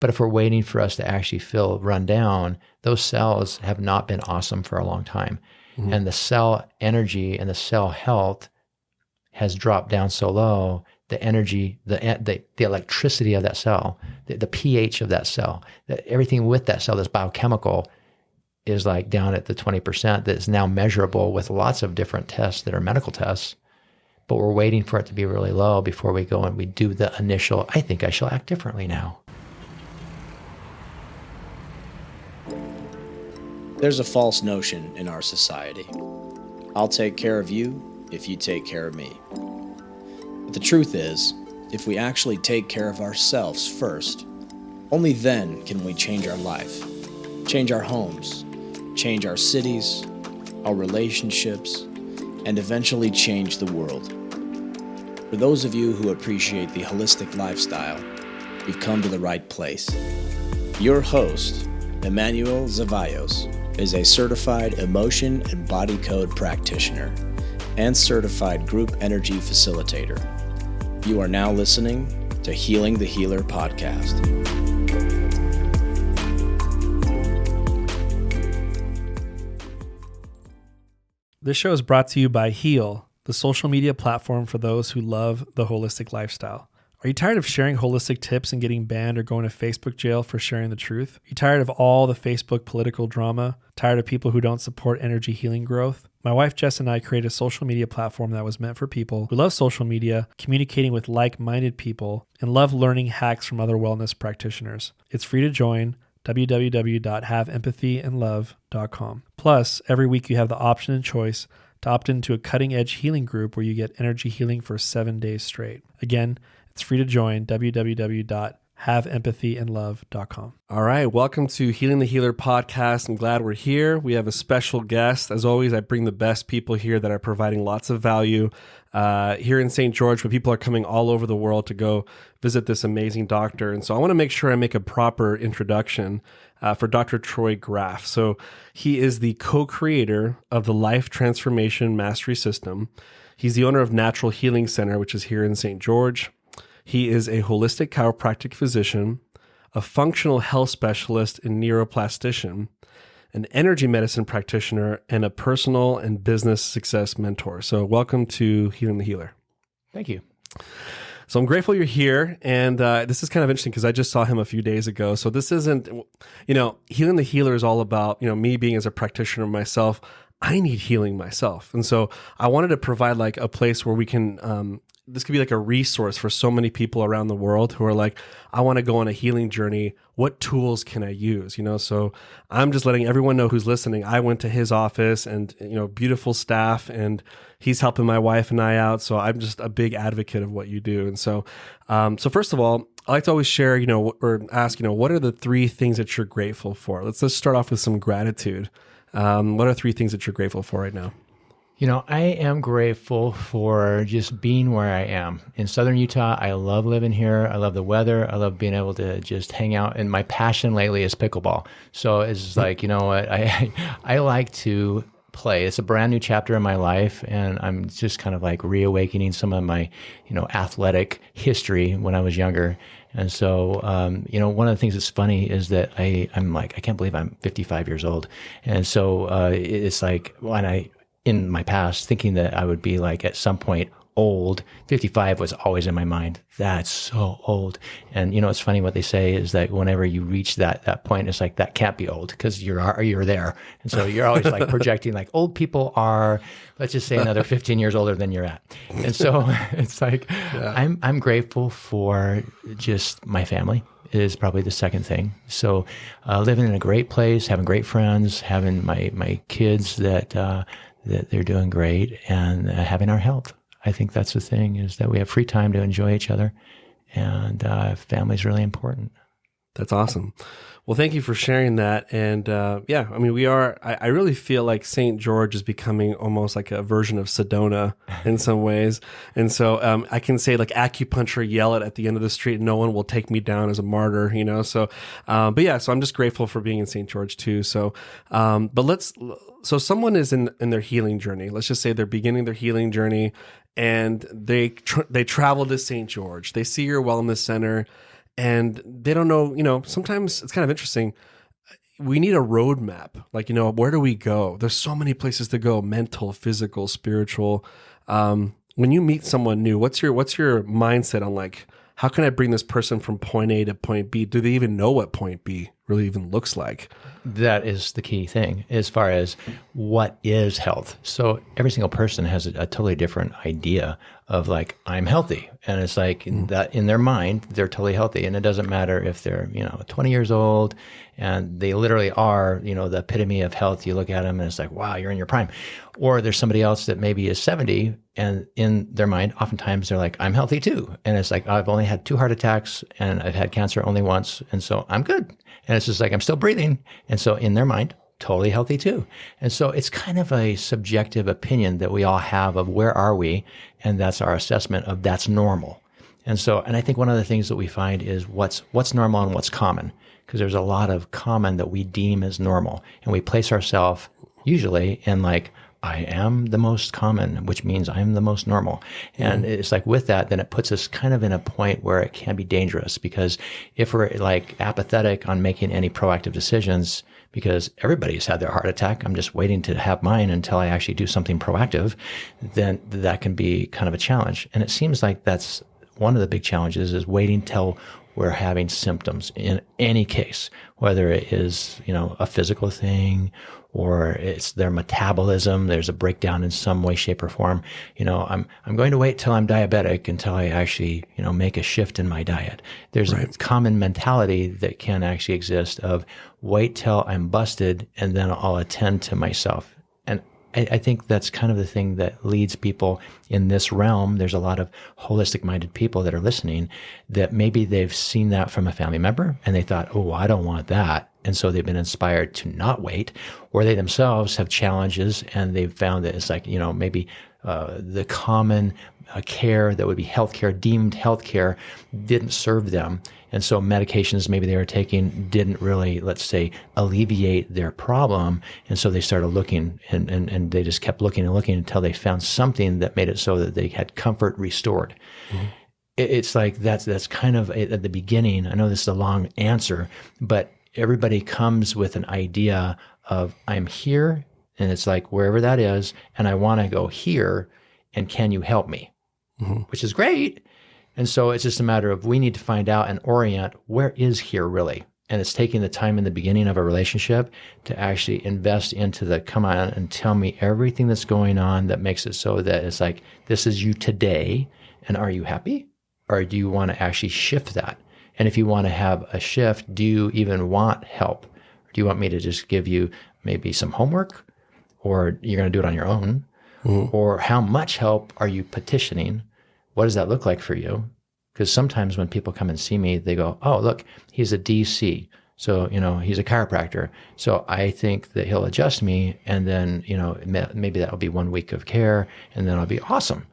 But if we're waiting for us to actually feel run down, those cells have not been awesome for a long time. Mm-hmm. And the cell energy and the cell health has dropped down so low, the energy, the electricity of that cell, the pH of that cell, everything with that cell that's biochemical is like down at the 20% that is now measurable with lots of different tests that are medical tests. But we're waiting for it to be really low before we go and we do the initial, I think I shall act differently now. There's a false notion in our society. I'll take care of you if you take care of me. But the truth is, if we actually take care of ourselves first, only then can we change our life, change our homes, change our cities, our relationships, and eventually change the world. For those of you who appreciate the holistic lifestyle, you've come to the right place. Your host, Emanuel Troy, is a certified emotion and body code practitioner and certified group energy facilitator. You are now listening to Healing the Healer podcast. This show is brought to you by Heal, the social media platform for those who love the holistic lifestyle. Are you tired of sharing holistic tips and getting banned or going to Facebook jail for sharing the truth? Are you tired of all the Facebook political drama? Tired of people who don't support energy healing growth? My wife Jess and I created a social media platform that was meant for people who love social media, communicating with like-minded people, and love learning hacks from other wellness practitioners. It's free to join. www.haveempathyandlove.com. Plus, every week you have the option and choice to opt into a cutting-edge healing group where you get energy healing for 7 days straight. Again, it's free to join. www.haveempathyandlove.com. All right, welcome to Healing the Healer podcast. I'm glad we're here. We have a special guest. As always, I bring the best people here that are providing lots of value here in St. George, where people are coming all over the world to go visit this amazing doctor. And so I want to make sure I make a proper introduction for Dr. Troy Graf. So he is the co-creator of the Life Transformation Mastery System. He's the owner of Natural Healing Center, which is here in St. George. He is a holistic chiropractic physician, a functional health specialist and neuroplastician, an energy medicine practitioner, and a personal and business success mentor. So welcome to Healing the Healer. Thank you. So I'm grateful you're here. And this is kind of interesting because I just saw him a few days ago. So this isn't, Healing the Healer is all about, me being as a practitioner myself. I need healing myself. And so I wanted to provide like a place where we can, this could be like a resource for so many people around the world who are like, I want to go on a healing journey. What tools can I use? So I'm just letting everyone know who's listening. I went to his office and, beautiful staff, and he's helping my wife and I out. So I'm just a big advocate of what you do. And so, so first of all, I like to always share, or ask, what are the 3 things that you're grateful for? Let's start off with some gratitude. What are 3 things that you're grateful for right now? I am grateful for just being where I am. In Southern Utah, I love living here. I love the weather. I love being able to just hang out. And my passion lately is pickleball. So it's like, I like to play. It's a brand new chapter in my life. And I'm just kind of like reawakening some of my, athletic history when I was younger. And so, one of the things that's funny is that I'm like, I can't believe I'm 55 years old. And so it's like when in my past, thinking that I would be like at some point old, 55 was always in my mind. That's so old. And it's funny what they say is that whenever you reach that point, it's like, that can't be old because you're there. And so you're always like projecting like old people are, let's just say another 15 years older than you're at. And so it's like, yeah. I'm grateful for just my family is probably the second thing. So living in a great place, having great friends, having my kids that they're doing great, and having our health. I think that's the thing, is that we have free time to enjoy each other, and family's really important. That's awesome. Well, thank you for sharing that. And I really feel like St. George is becoming almost like a version of Sedona in some ways. And so I can say like acupuncture, yell it at the end of the street, and no one will take me down as a martyr, So, so I'm just grateful for being in St. George too. So, so someone is in their healing journey. Let's just say they're beginning their healing journey, and they travel to St. George. They see your wellness center, and they don't know, sometimes it's kind of interesting. We need a roadmap. Like, where do we go? There's so many places to go, mental, physical, spiritual. When you meet someone new, what's your mindset on like, how can I bring this person from point A to point B? Do they even know what point B really even looks like? That is the key thing as far as what is health. So every single person has a totally different idea of like, I'm healthy. And it's like that in their mind, they're totally healthy. And it doesn't matter if they're, 20 years old and they literally are, the epitome of health. You look at them and it's like, wow, you're in your prime. Or there's somebody else that maybe is 70 and in their mind, oftentimes they're like, I'm healthy too. And it's like, I've only had 2 heart attacks and I've had cancer only once. And so I'm good. And it's just like, I'm still breathing. And so in their mind, totally healthy too. And so it's kind of a subjective opinion that we all have of where are we? And that's our assessment of that's normal. And I think one of the things that we find is what's normal and what's common, because there's a lot of common that we deem as normal. And we place ourselves usually in like, I am the most common, which means I'm the most normal. And it's like with that, then it puts us kind of in a point where it can be dangerous, because if we're like apathetic on making any proactive decisions, because everybody's had their heart attack, I'm just waiting to have mine until I actually do something proactive, then that can be kind of a challenge. And it seems like that's one of the big challenges, is waiting till we're having symptoms in any case, whether it is, a physical thing or it's their metabolism. There's a breakdown in some way, shape, or form. I'm going to wait till I'm diabetic until I actually, make a shift in my diet. There's a common mentality that can actually exist of wait till I'm busted and then I'll attend to myself. And I think that's kind of the thing that leads people in this realm. There's a lot of holistic minded people that are listening that maybe they've seen that from a family member and they thought, oh, I don't want that. And so they've been inspired to not wait, or they themselves have challenges and they've found that it's like, maybe the common care that would be healthcare, deemed healthcare, didn't serve them. And so medications maybe they were taking didn't really, let's say, alleviate their problem. And so they started looking and they just kept looking and looking until they found something that made it so that they had comfort restored. Mm-hmm. It's like that's kind of at the beginning. I know this is a long answer, but everybody comes with an idea of I'm here, and it's like wherever that is, and I want to go here, and can you help me? Mm-hmm. Which is great. And so it's just a matter of we need to find out and orient where is here really. And it's taking the time in the beginning of a relationship to actually invest into the come on and tell me everything that's going on that makes it so that it's like, this is you today, and are you happy? Or do you want to actually shift that? And if you want to have a shift, do you even want help? Or do you want me to just give you maybe some homework, or you're going to do it on your own? Mm-hmm. Or how much help are you petitioning? What does that look like for you? Because sometimes when people come and see me, they go, oh, look, he's a DC. So, he's a chiropractor. So I think that he'll adjust me. And then, maybe that'll be 1 week of care and then I'll be awesome.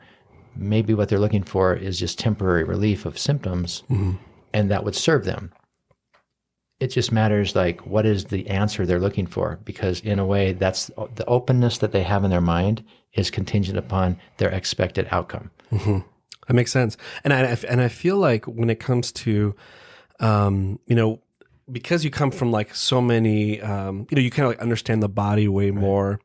Maybe what they're looking for is just temporary relief of symptoms. Mm-hmm. And that would serve them. It just matters like what is the answer they're looking for, because in a way that's the openness that they have in their mind is contingent upon their expected outcome. Mm-hmm. That makes sense. And I feel like when it comes to, because you come from like so many, you kind of like understand the body way more.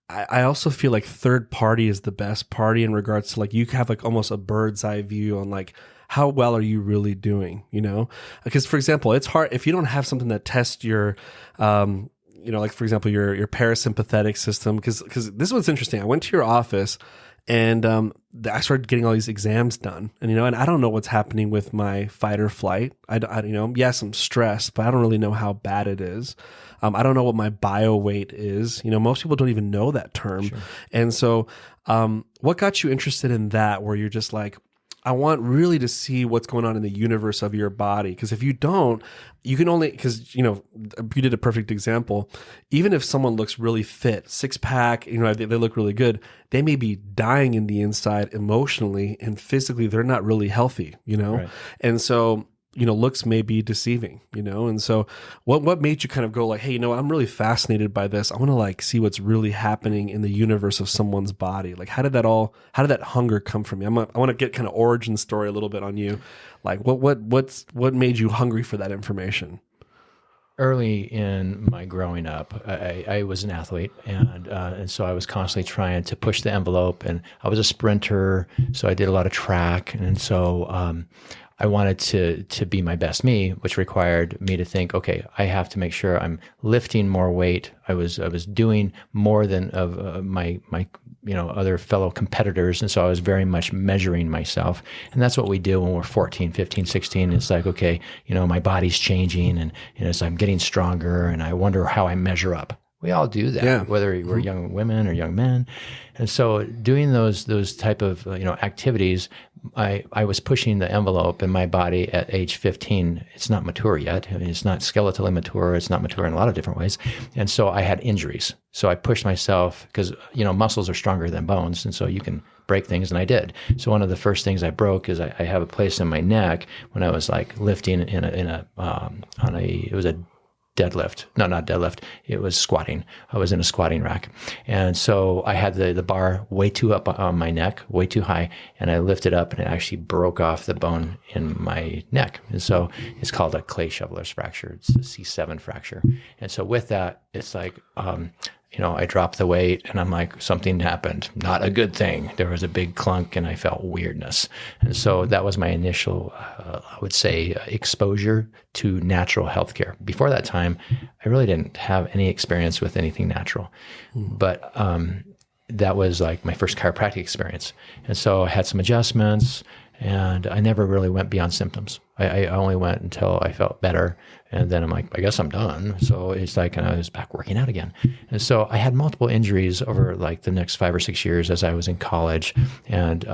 I also feel like third party is the best party in regards to like you have like almost a bird's eye view on like, how well are you really doing? Because for example, it's hard if you don't have something that tests your, like for example, your parasympathetic system. Because this is what's interesting. I went to your office and I started getting all these exams done, and and I don't know what's happening with my fight or flight. Yes, I'm stressed, but I don't really know how bad it is. I don't know what my bio weight is. Most people don't even know that term. Sure. And so, what got you interested in that? Where you're just like, I want really to see what's going on in the universe of your body. Because if you don't, you can only, because, you did a perfect example. Even if someone looks really fit, 6-pack, they look really good, they may be dying in the inside emotionally and physically, they're not really healthy, Right. And so looks may be deceiving, and so what made you kind of go like, hey, I'm really fascinated by this. I want to like see what's really happening in the universe of someone's body. Like, how did that hunger come from you? I want to get kind of origin story a little bit on you. Like what made you hungry for that information? Early in my growing up, I was an athlete, and so I was constantly trying to push the envelope, and I was a sprinter, so I did a lot of track, and so I wanted to be my best me, which required me to think, okay, I have to make sure I'm lifting more weight. I was doing more than of my other fellow competitors, and so I was very much measuring myself. And that's what we do when we're 14, 15, 16. It's like, okay, my body's changing, and as I'm getting stronger, and I wonder how I measure up. We all do that, whether we're young women or young men. And so doing those type of activities, I was pushing the envelope in my body at age 15. It's not mature yet. I mean, it's not skeletally mature. It's not mature in a lot of different ways. And so I had injuries. So I pushed myself because, muscles are stronger than bones. And so you can break things, and I did. So one of the first things I broke is I have a place in my neck when I was like lifting it was a deadlift. No, not deadlift. It was squatting. I was in a squatting rack. And so I had the bar way too up on my neck, way too high, and I lifted up and it actually broke off the bone in my neck. And so it's called a clay shoveler's fracture. It's a C7 fracture. And so with that, it's like, I dropped the weight and I'm like, something happened. Not a good thing. There was a big clunk and I felt weirdness. And so that was my initial, I would say, exposure to natural healthcare. Before that time, I really didn't have any experience with anything natural. But that was like my first chiropractic experience. And so I had some adjustments, and I never really went beyond symptoms. I only went until I felt better. And then I'm like, I guess I'm done. So it's like, and I was back working out again. And so I had multiple injuries over like the next 5 or 6 years as I was in college. And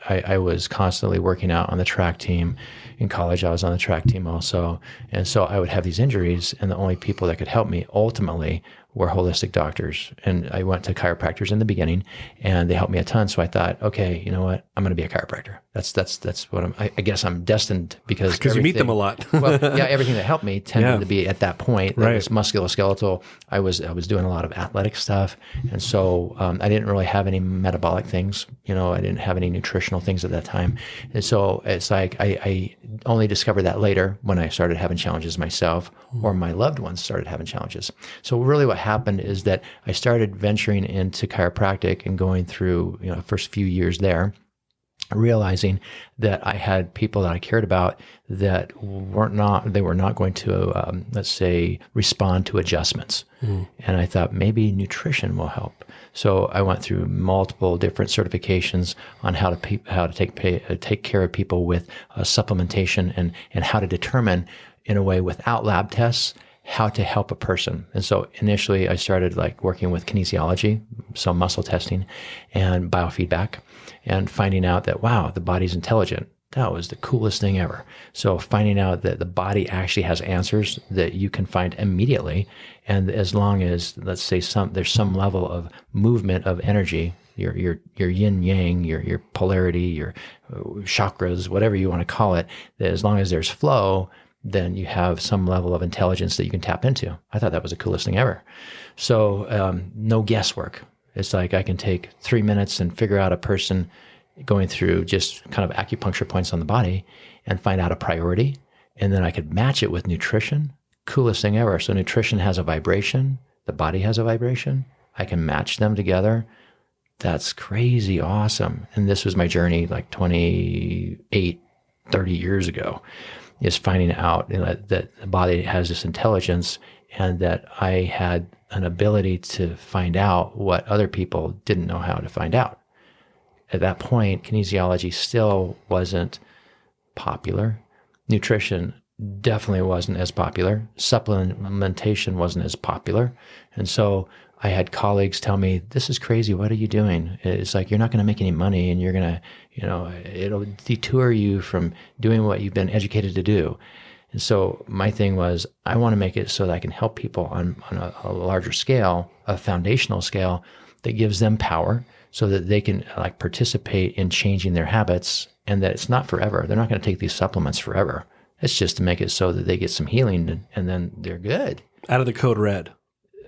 I was constantly working out on the track team. In college, I was on the track team also. And so I would have these injuries, and the only people that could help me ultimately were holistic doctors. And I went to chiropractors in the beginning, and they helped me a ton. So I thought, okay, you know what? I'm going to be a chiropractor. That's what I guess I'm destined because you meet them a lot. Well, yeah, everything that helped me tended to be at that point. That was musculoskeletal. I was doing a lot of athletic stuff. And so I didn't really have any metabolic things. I didn't have any nutritional things at that time. And so it's like I only discovered that later when I started having challenges myself, or my loved ones started having challenges. So really what happened is that I started venturing into chiropractic and going through the first few years there, realizing that I had people that I cared about that were not going to, let's say, respond to adjustments. And I thought maybe nutrition will help. So I went through multiple different certifications on how to take care of people with supplementation and how to determine, in a way, without lab tests, how to help a person. And so initially I started like working with kinesiology, so muscle testing and biofeedback, and finding out that, wow, the body's intelligent. That was the coolest thing ever. So finding out that the body actually has answers that you can find immediately. And as long as, let's say, there's some level of movement of energy, your yin yang, your polarity, your chakras, whatever you want to call it, that as long as there's flow, then you have some level of intelligence that you can tap into. I thought that was the coolest thing ever. So no guesswork. It's like I can take 3 minutes and figure out a person going through just kind of acupuncture points on the body and find out a priority. And then I could match it with nutrition. Coolest thing ever. So nutrition has a vibration. The body has a vibration. I can match them together. That's crazy awesome. And this was my journey like 28, 30 years ago, is finding out that the body has this intelligence, and that I had an ability to find out what other people didn't know how to find out. At that point, kinesiology still wasn't popular. Nutrition definitely wasn't as popular. Supplementation wasn't as popular. And so I had colleagues tell me, this is crazy. What are you doing? It's like, you're not going to make any money, and you're going to, it'll detour you from doing what you've been educated to do. And so my thing was, I want to make it so that I can help people on a larger scale, a foundational scale that gives them power so that they can participate in changing their habits, and that it's not forever. They're not going to take these supplements forever. It's just to make it so that they get some healing and then they're good. Out of the code red.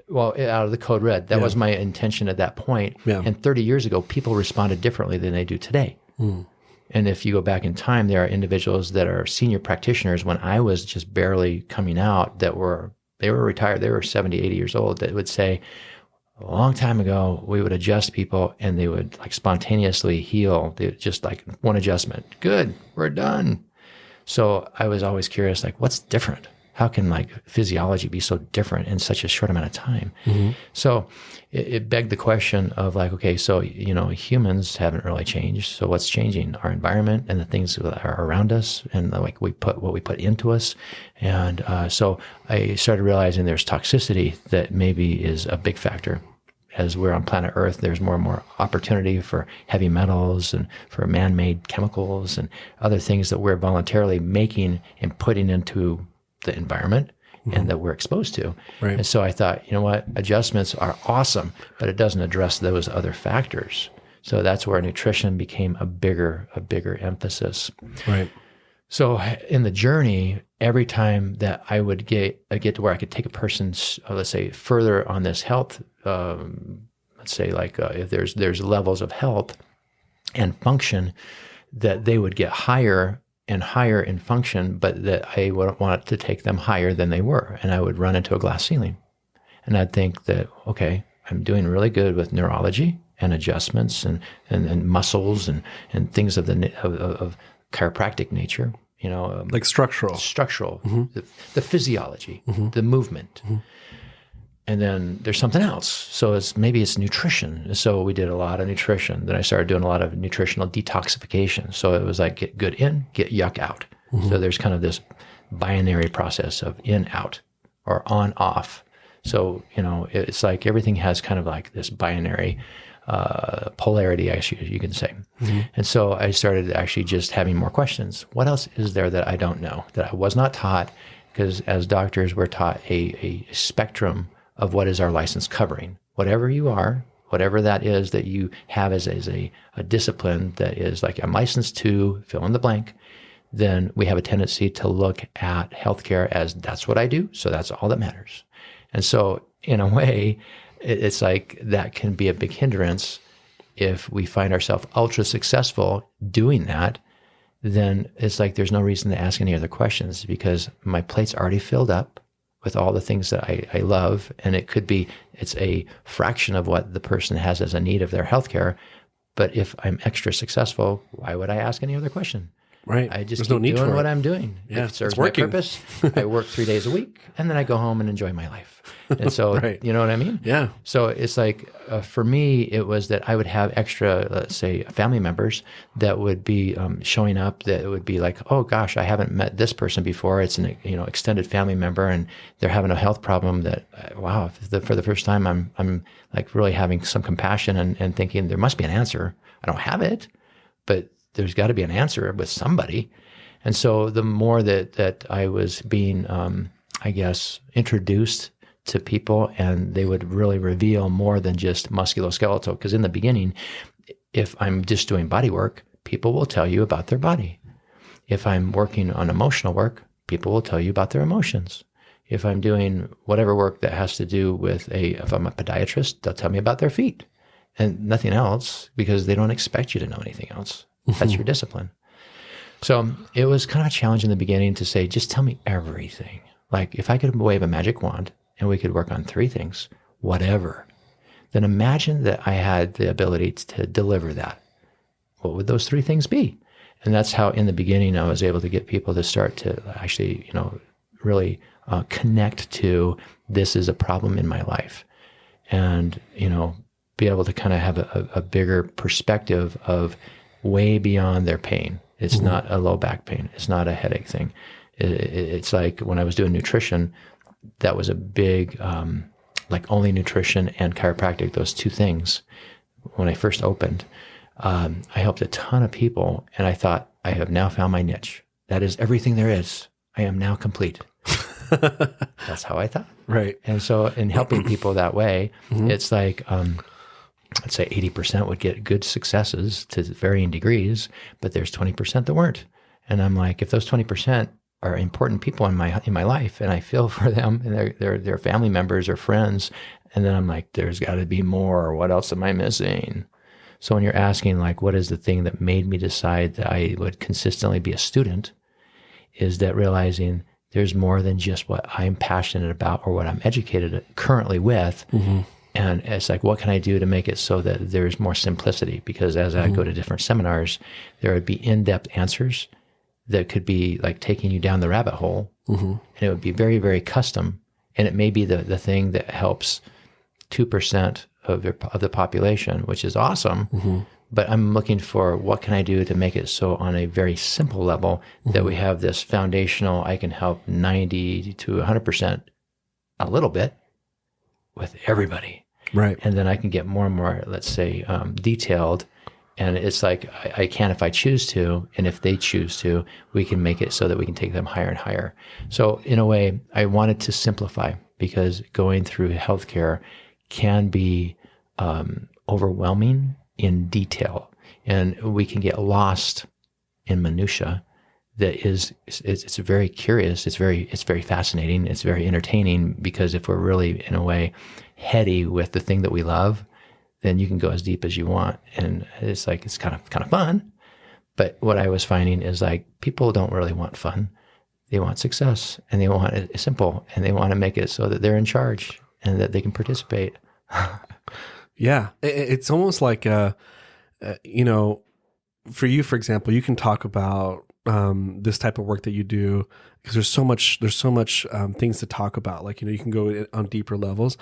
Well, out of the code red. That was my intention at that point. Yeah. And 30 years ago, people responded differently than they do today. And if you go back in time, there are individuals that are senior practitioners when I was just barely coming out they were retired. They were 70, 80 years old that would say, a long time ago, we would adjust people and they would like spontaneously heal. They would just like one adjustment. Good, we're done. So I was always curious, like, what's different? How can like physiology be so different in such a short amount of time? So it begged the question of like, okay, so, humans haven't really changed. So what's changing? Our environment and the things that are around us and like what we put into us. And so I started realizing there's toxicity that maybe is a big factor. As we're on planet Earth, there's more and more opportunity for heavy metals and for man-made chemicals and other things that we're voluntarily making and putting into the environment and that we're exposed to. Right. And so I thought, you know what, adjustments are awesome, but it doesn't address those other factors. So that's where nutrition became a bigger emphasis. Right. So in the journey, every time that I would get to where I could take a person's, let's say, further on this health, let's say like if there's levels of health and function, that they would get higher and higher in function, but that I wouldn't want to take them higher than they were. And I would run into a glass ceiling. And I'd think that, okay, I'm doing really good with neurology and adjustments and muscles and things of chiropractic nature, like structural, the physiology, the movement. And then there's something else. So maybe it's nutrition. So we did a lot of nutrition. Then I started doing a lot of nutritional detoxification. So it was like get good in, get yuck out. So there's kind of this binary process of in, out, or on, off. So, it's like everything has kind of like this binary polarity, actually, you can say. And so I started actually just having more questions. What else is there that I don't know, that I was not taught? Because as doctors, we're taught a spectrum of what is our license covering. Whatever you are, whatever that is that you have as a discipline that is like, I'm licensed to fill in the blank, then we have a tendency to look at healthcare as that's what I do, so that's all that matters. And so in a way, it's like that can be a big hindrance. If we find ourselves ultra successful doing that, then it's like there's no reason to ask any other questions because my plate's already filled up with all the things that I love. And it's a fraction of what the person has as a need of their healthcare. But if I'm extra successful, why would I ask any other question? Right. I just There's keep no need doing for what it. I'm doing. Yeah, It serves it's my working. purpose. I work 3 days a week, and then I go home and enjoy my life. And so, Right. You know what I mean? Yeah. So it's like, for me, it was that I would have extra, let's say, family members that would be showing up. That would be like, oh gosh, I haven't met this person before. It's an extended family member, and they're having a health problem. That wow, for the first time, I'm like really having some compassion and thinking there must be an answer. I don't have it, but there's got to be an answer with somebody. And so the more that I was being, introduced to people, and they would really reveal more than just musculoskeletal. Because in the beginning, if I'm just doing body work, people will tell you about their body. If I'm working on emotional work, people will tell you about their emotions. If I'm doing whatever work that has to do with if I'm a podiatrist, they'll tell me about their feet and nothing else, because they don't expect you to know anything else. That's your discipline. So it was kind of a challenge in the beginning to say, just tell me everything. Like if I could wave a magic wand and we could work on 3 things, whatever, then imagine that I had the ability to deliver that. What would those 3 things be? And that's how in the beginning I was able to get people to start to actually, really connect to this is a problem in my life, and, be able to kind of have a bigger perspective of way beyond their pain. It's not a low back pain. It's not a headache thing. It's like when I was doing nutrition, that was a big, like only nutrition and chiropractic, those 2 things. When I first opened, I helped a ton of people, and I thought, I have now found my niche. That is everything there is. I am now complete. That's how I thought. Right. And so in helping people that way, it's like, let's say 80% would get good successes to varying degrees, but there's 20% that weren't. And I'm like, if those 20% are important people in my life, and I feel for them, and they're family members or friends. And then I'm like, there's got to be more. What else am I missing? So when you're asking, like, what is the thing that made me decide that I would consistently be a student, is that realizing there's more than just what I'm passionate about or what I'm educated currently with. And it's like, what can I do to make it so that there's more simplicity? Because as I go to different seminars, there would be in-depth answers that could be like taking you down the rabbit hole. And it would be very, very custom. And it may be the thing that helps 2% of the population, which is awesome. But I'm looking for what can I do to make it so on a very simple level that we have this foundational, I can help 90 to 100% a little bit with everybody. Right. And then I can get more and more, let's say, detailed. And it's like, I can if I choose to, and if they choose to, we can make it so that we can take them higher and higher. So in a way, I wanted to simplify, because going through healthcare can be overwhelming in detail, and we can get lost in minutia. It's very curious. It's very fascinating. It's very entertaining, because if we're really, in a way, heady with the thing that we love, then you can go as deep as you want. And it's like, it's kind of fun. But what I was finding is, like, people don't really want fun. They want success, and they want it simple, and they want to make it so that they're in charge and that they can participate. Yeah. It's almost like, you know, for you, for example, you can talk about this type of work that you do, because there's so much things to talk about. Like, you know, you can go on deeper levels,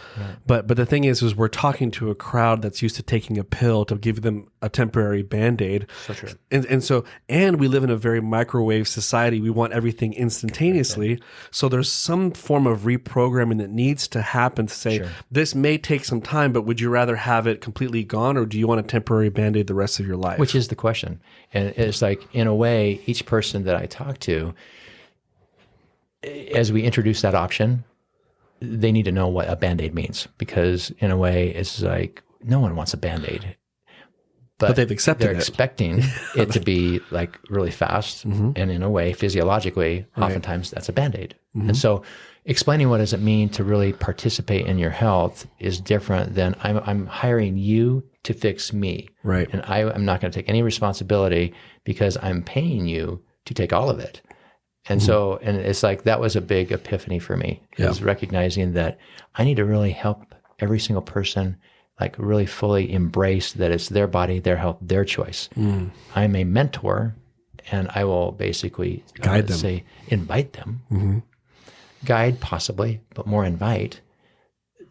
but the thing is we're talking to a crowd that's used to taking a pill to give them a temporary Band-Aid. So true. And we live in a very microwave society. We want everything instantaneously. Okay. So there's some form of reprogramming that needs to happen to say, this may take some time, but would you rather have it completely gone, or do you want a temporary Band-Aid the rest of your life? Which is the question. And it's like, in a way, each person that I talk to, as we introduce that option, they need to know what a Band-Aid means, because in a way it's like, no one wants a Band-Aid, but they've accepted they're expecting it to be like really fast. And in a way, physiologically, oftentimes that's a Band-Aid. And so explaining what does it mean to really participate in your health is different than I'm hiring you to fix me. Right. And I'm not going to take any responsibility, because I'm paying you to take all of it. And so, and it's like, that was a big epiphany for me, is recognizing that I need to really help every single person, like really fully embrace that it's their body, their health, their choice. I'm a mentor, and I will basically guide them, say, invite them, guide possibly, but more invite,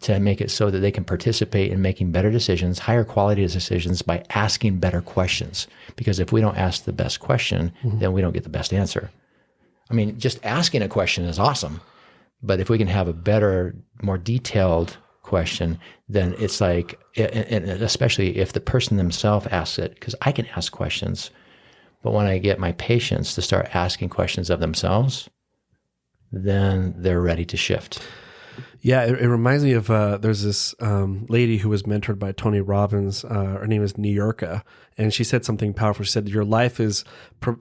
to make it so that they can participate in making better decisions, higher quality decisions, by asking better questions. Because if we don't ask the best question, then we don't get the best answer. I mean, just asking a question is awesome, but if we can have a better, more detailed question, then it's like, and especially if the person themselves asks it, because I can ask questions, but when I get my patients to start asking questions of themselves, then they're ready to shift. Yeah, it reminds me of, there's this lady who was mentored by Tony Robbins. Her name is New Yorka, and she said something powerful. She said, your life is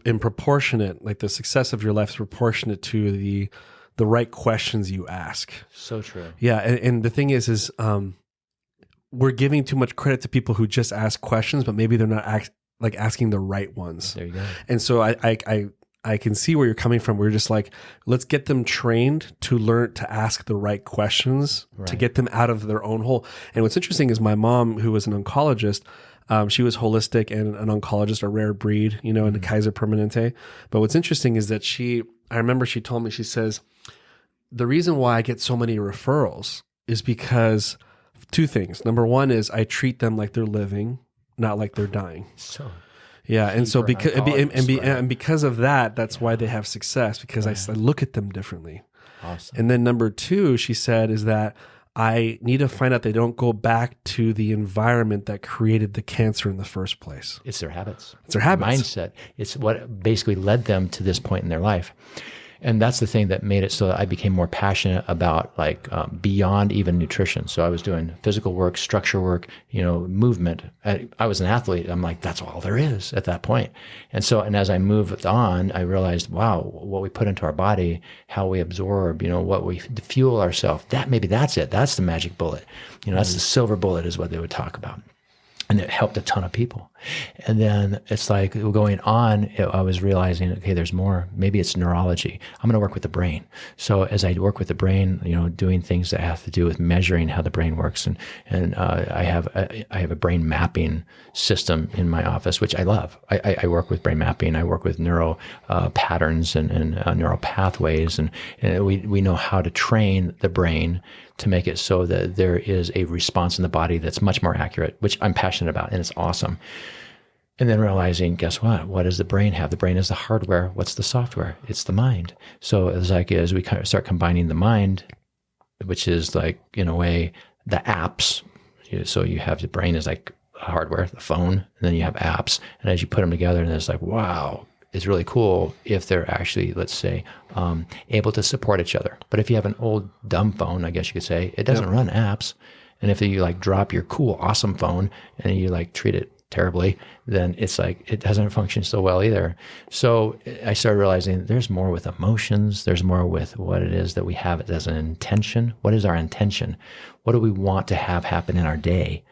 in proportionate, like the success of your life is proportionate to the right questions you ask. So true. Yeah, and the thing is we're giving too much credit to people who just ask questions, but maybe they're not asking the right ones. There you go. And so I can see where you're coming from. We're just like, let's get them trained to learn to ask the right questions, to get them out of their own hole. And what's interesting is my mom, who was an oncologist, she was holistic and an oncologist, a rare breed, you know, in the Kaiser Permanente. But what's interesting is that I remember she told me, she says, the reason why I get so many referrals is because two things. Number one is I treat them like they're living, not like they're dying. So yeah, and so because of that, that's why they have success, because I look at them differently. Awesome. And then number two, she said, is that I need to find out they don't go back to the environment that created the cancer in the first place. It's their habits. It's their habits. Mindset. It's what basically led them to this point in their life. And that's the thing that made it so that I became more passionate about like beyond even nutrition. So I was doing physical work, structure work, movement. I was an athlete. I'm like, that's all there is at that point. And as I moved on, I realized, wow, what we put into our body, how we absorb, what we fuel ourselves, maybe that's it. That's the magic bullet. That's the silver bullet is what they would talk about. And it helped a ton of people. And then it's like going on, I was realizing, okay, there's more. Maybe it's neurology. I'm going to work with the brain. So as I work with the brain, doing things that have to do with measuring how the brain works. And I have a brain mapping system in my office, which I love. I work with brain mapping. I work with neural patterns and neural pathways. And we know how to train the brain to make it so that there is a response in the body that's much more accurate, which I'm passionate about, and it's awesome. And then realizing, guess what? What does the brain have? The brain is the hardware. What's the software? It's the mind. So it's like as we kind of start combining the mind, which is like, in a way, the apps. So you have the brain is like hardware, the phone, and then you have apps. And as you put them together, and it's like, wow, it's really cool if they're actually, let's say, able to support each other. But if you have an old dumb phone, I guess you could say, it doesn't run apps. And if you like drop your cool, awesome phone and you like treat it terribly, then it's like, it doesn't function so well either. So I started realizing there's more with emotions. There's more with what it is that we have as an intention. What is our intention? What do we want to have happen in our day?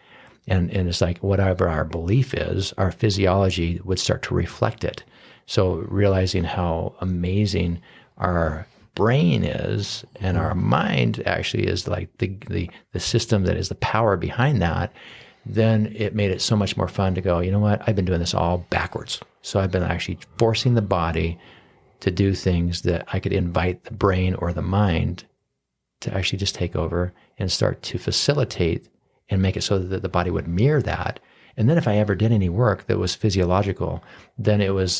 And it's like, whatever our belief is, our physiology would start to reflect it. So realizing how amazing our brain is and our mind actually is like the system that is the power behind that, then it made it so much more fun to go, you know what, I've been doing this all backwards. So I've been actually forcing the body to do things that I could invite the brain or the mind to actually just take over and start to facilitate and make it so that the body would mirror that. And then if I ever did any work that was physiological, then I would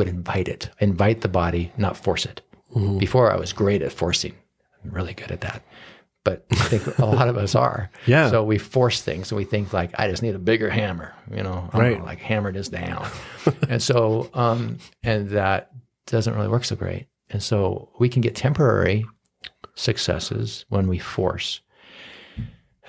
invite the body, not force it. Mm-hmm. Before I was great at forcing. I'm really good at that. But I think a lot of us are. Yeah. So we force things and we think like, I just need a bigger hammer, right. Like hammer this down. And so, and that doesn't really work so great. And so we can get temporary successes when we force.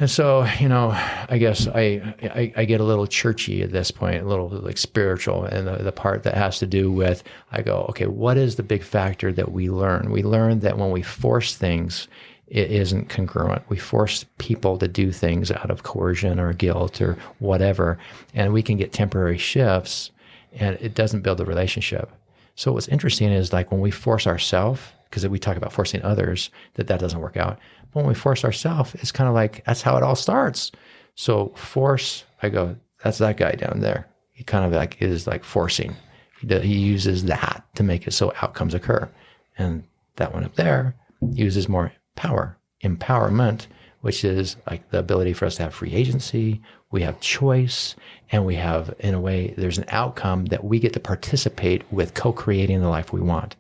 And so, I guess I get a little churchy at this point, a little like spiritual, and the part that has to do with, I go, okay, what is the big factor that we learn? We learn that when we force things, it isn't congruent. We force people to do things out of coercion or guilt or whatever, and we can get temporary shifts, and it doesn't build the relationship. So what's interesting is like when we force ourselves, because we talk about forcing others, that doesn't work out. But when we force ourselves, it's kind of like, that's how it all starts. So force, I go, that's that guy down there. He kind of like is like forcing. He uses that to make it so outcomes occur. And that one up there uses more power, empowerment, which is like the ability for us to have free agency. We have choice, and we have, in a way, there's an outcome that we get to participate with co-creating the life we want.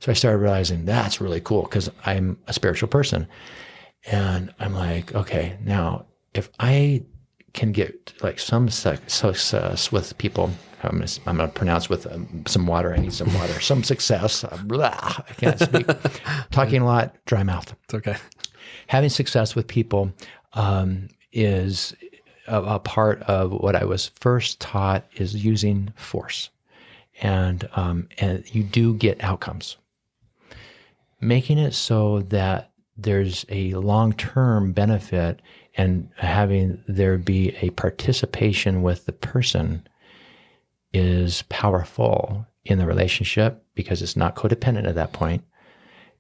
So I started realizing that's really cool because I'm a spiritual person. And I'm like, okay, now if I can get like some success with people, I'm going to pronounce with some water. I need some water. Some success. I can't speak. Talking a lot, dry mouth. It's okay. Having success with people is a part of what I was first taught is using force. And you do get outcomes. Making it so that there's a long-term benefit and having there be a participation with the person is powerful in the relationship because it's not codependent at that point.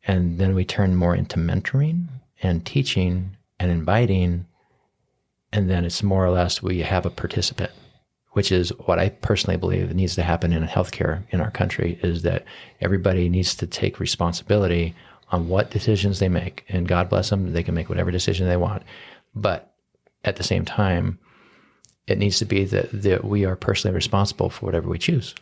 And then we turn more into mentoring and teaching and inviting. And then it's more or less we have a participant, which is what I personally believe needs to happen in healthcare in our country, is that everybody needs to take responsibility on what decisions they make. And God bless them, they can make whatever decision they want. But at the same time, it needs to be that we are personally responsible for whatever we choose.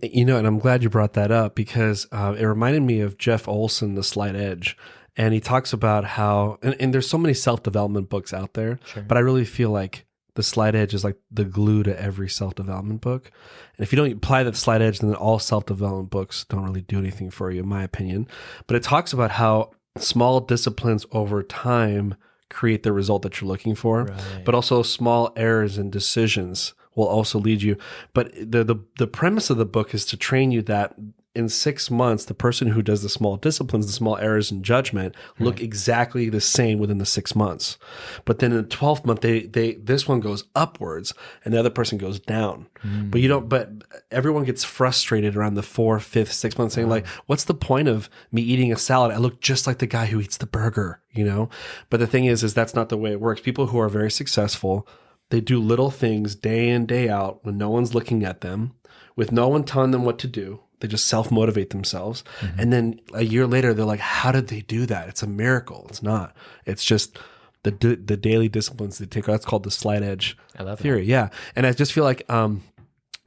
And I'm glad you brought that up because it reminded me of Jeff Olson, The Slight Edge. And he talks about how, and there's so many self-development books out there, sure. But I really feel like the slight edge is like the glue to every self-development book. And if you don't apply that slight edge, then all self-development books don't really do anything for you, in my opinion. But it talks about how small disciplines over time create the result that you're looking for, Right. but also small errors and decisions will also lead you. But the premise of the book is to train you that in 6 months, the person who does the small disciplines, the small errors in judgment, look exactly the same within the 6 months. But then in the 12th month, this one goes upwards and the other person goes down. But everyone gets frustrated around the 4th, 5th, 6th month saying like, what's the point of me eating a salad? I look just like the guy who eats the burger, you know? But the thing is that's not the way it works. People who are very successful, they do little things day in, day out when no one's looking at them, with no one telling them what to do. They just self-motivate themselves. And then a year later, they're like, how did they do that? It's a miracle. It's not. It's just the daily disciplines they take. That's called the slight edge theory. Yeah. And I just feel like,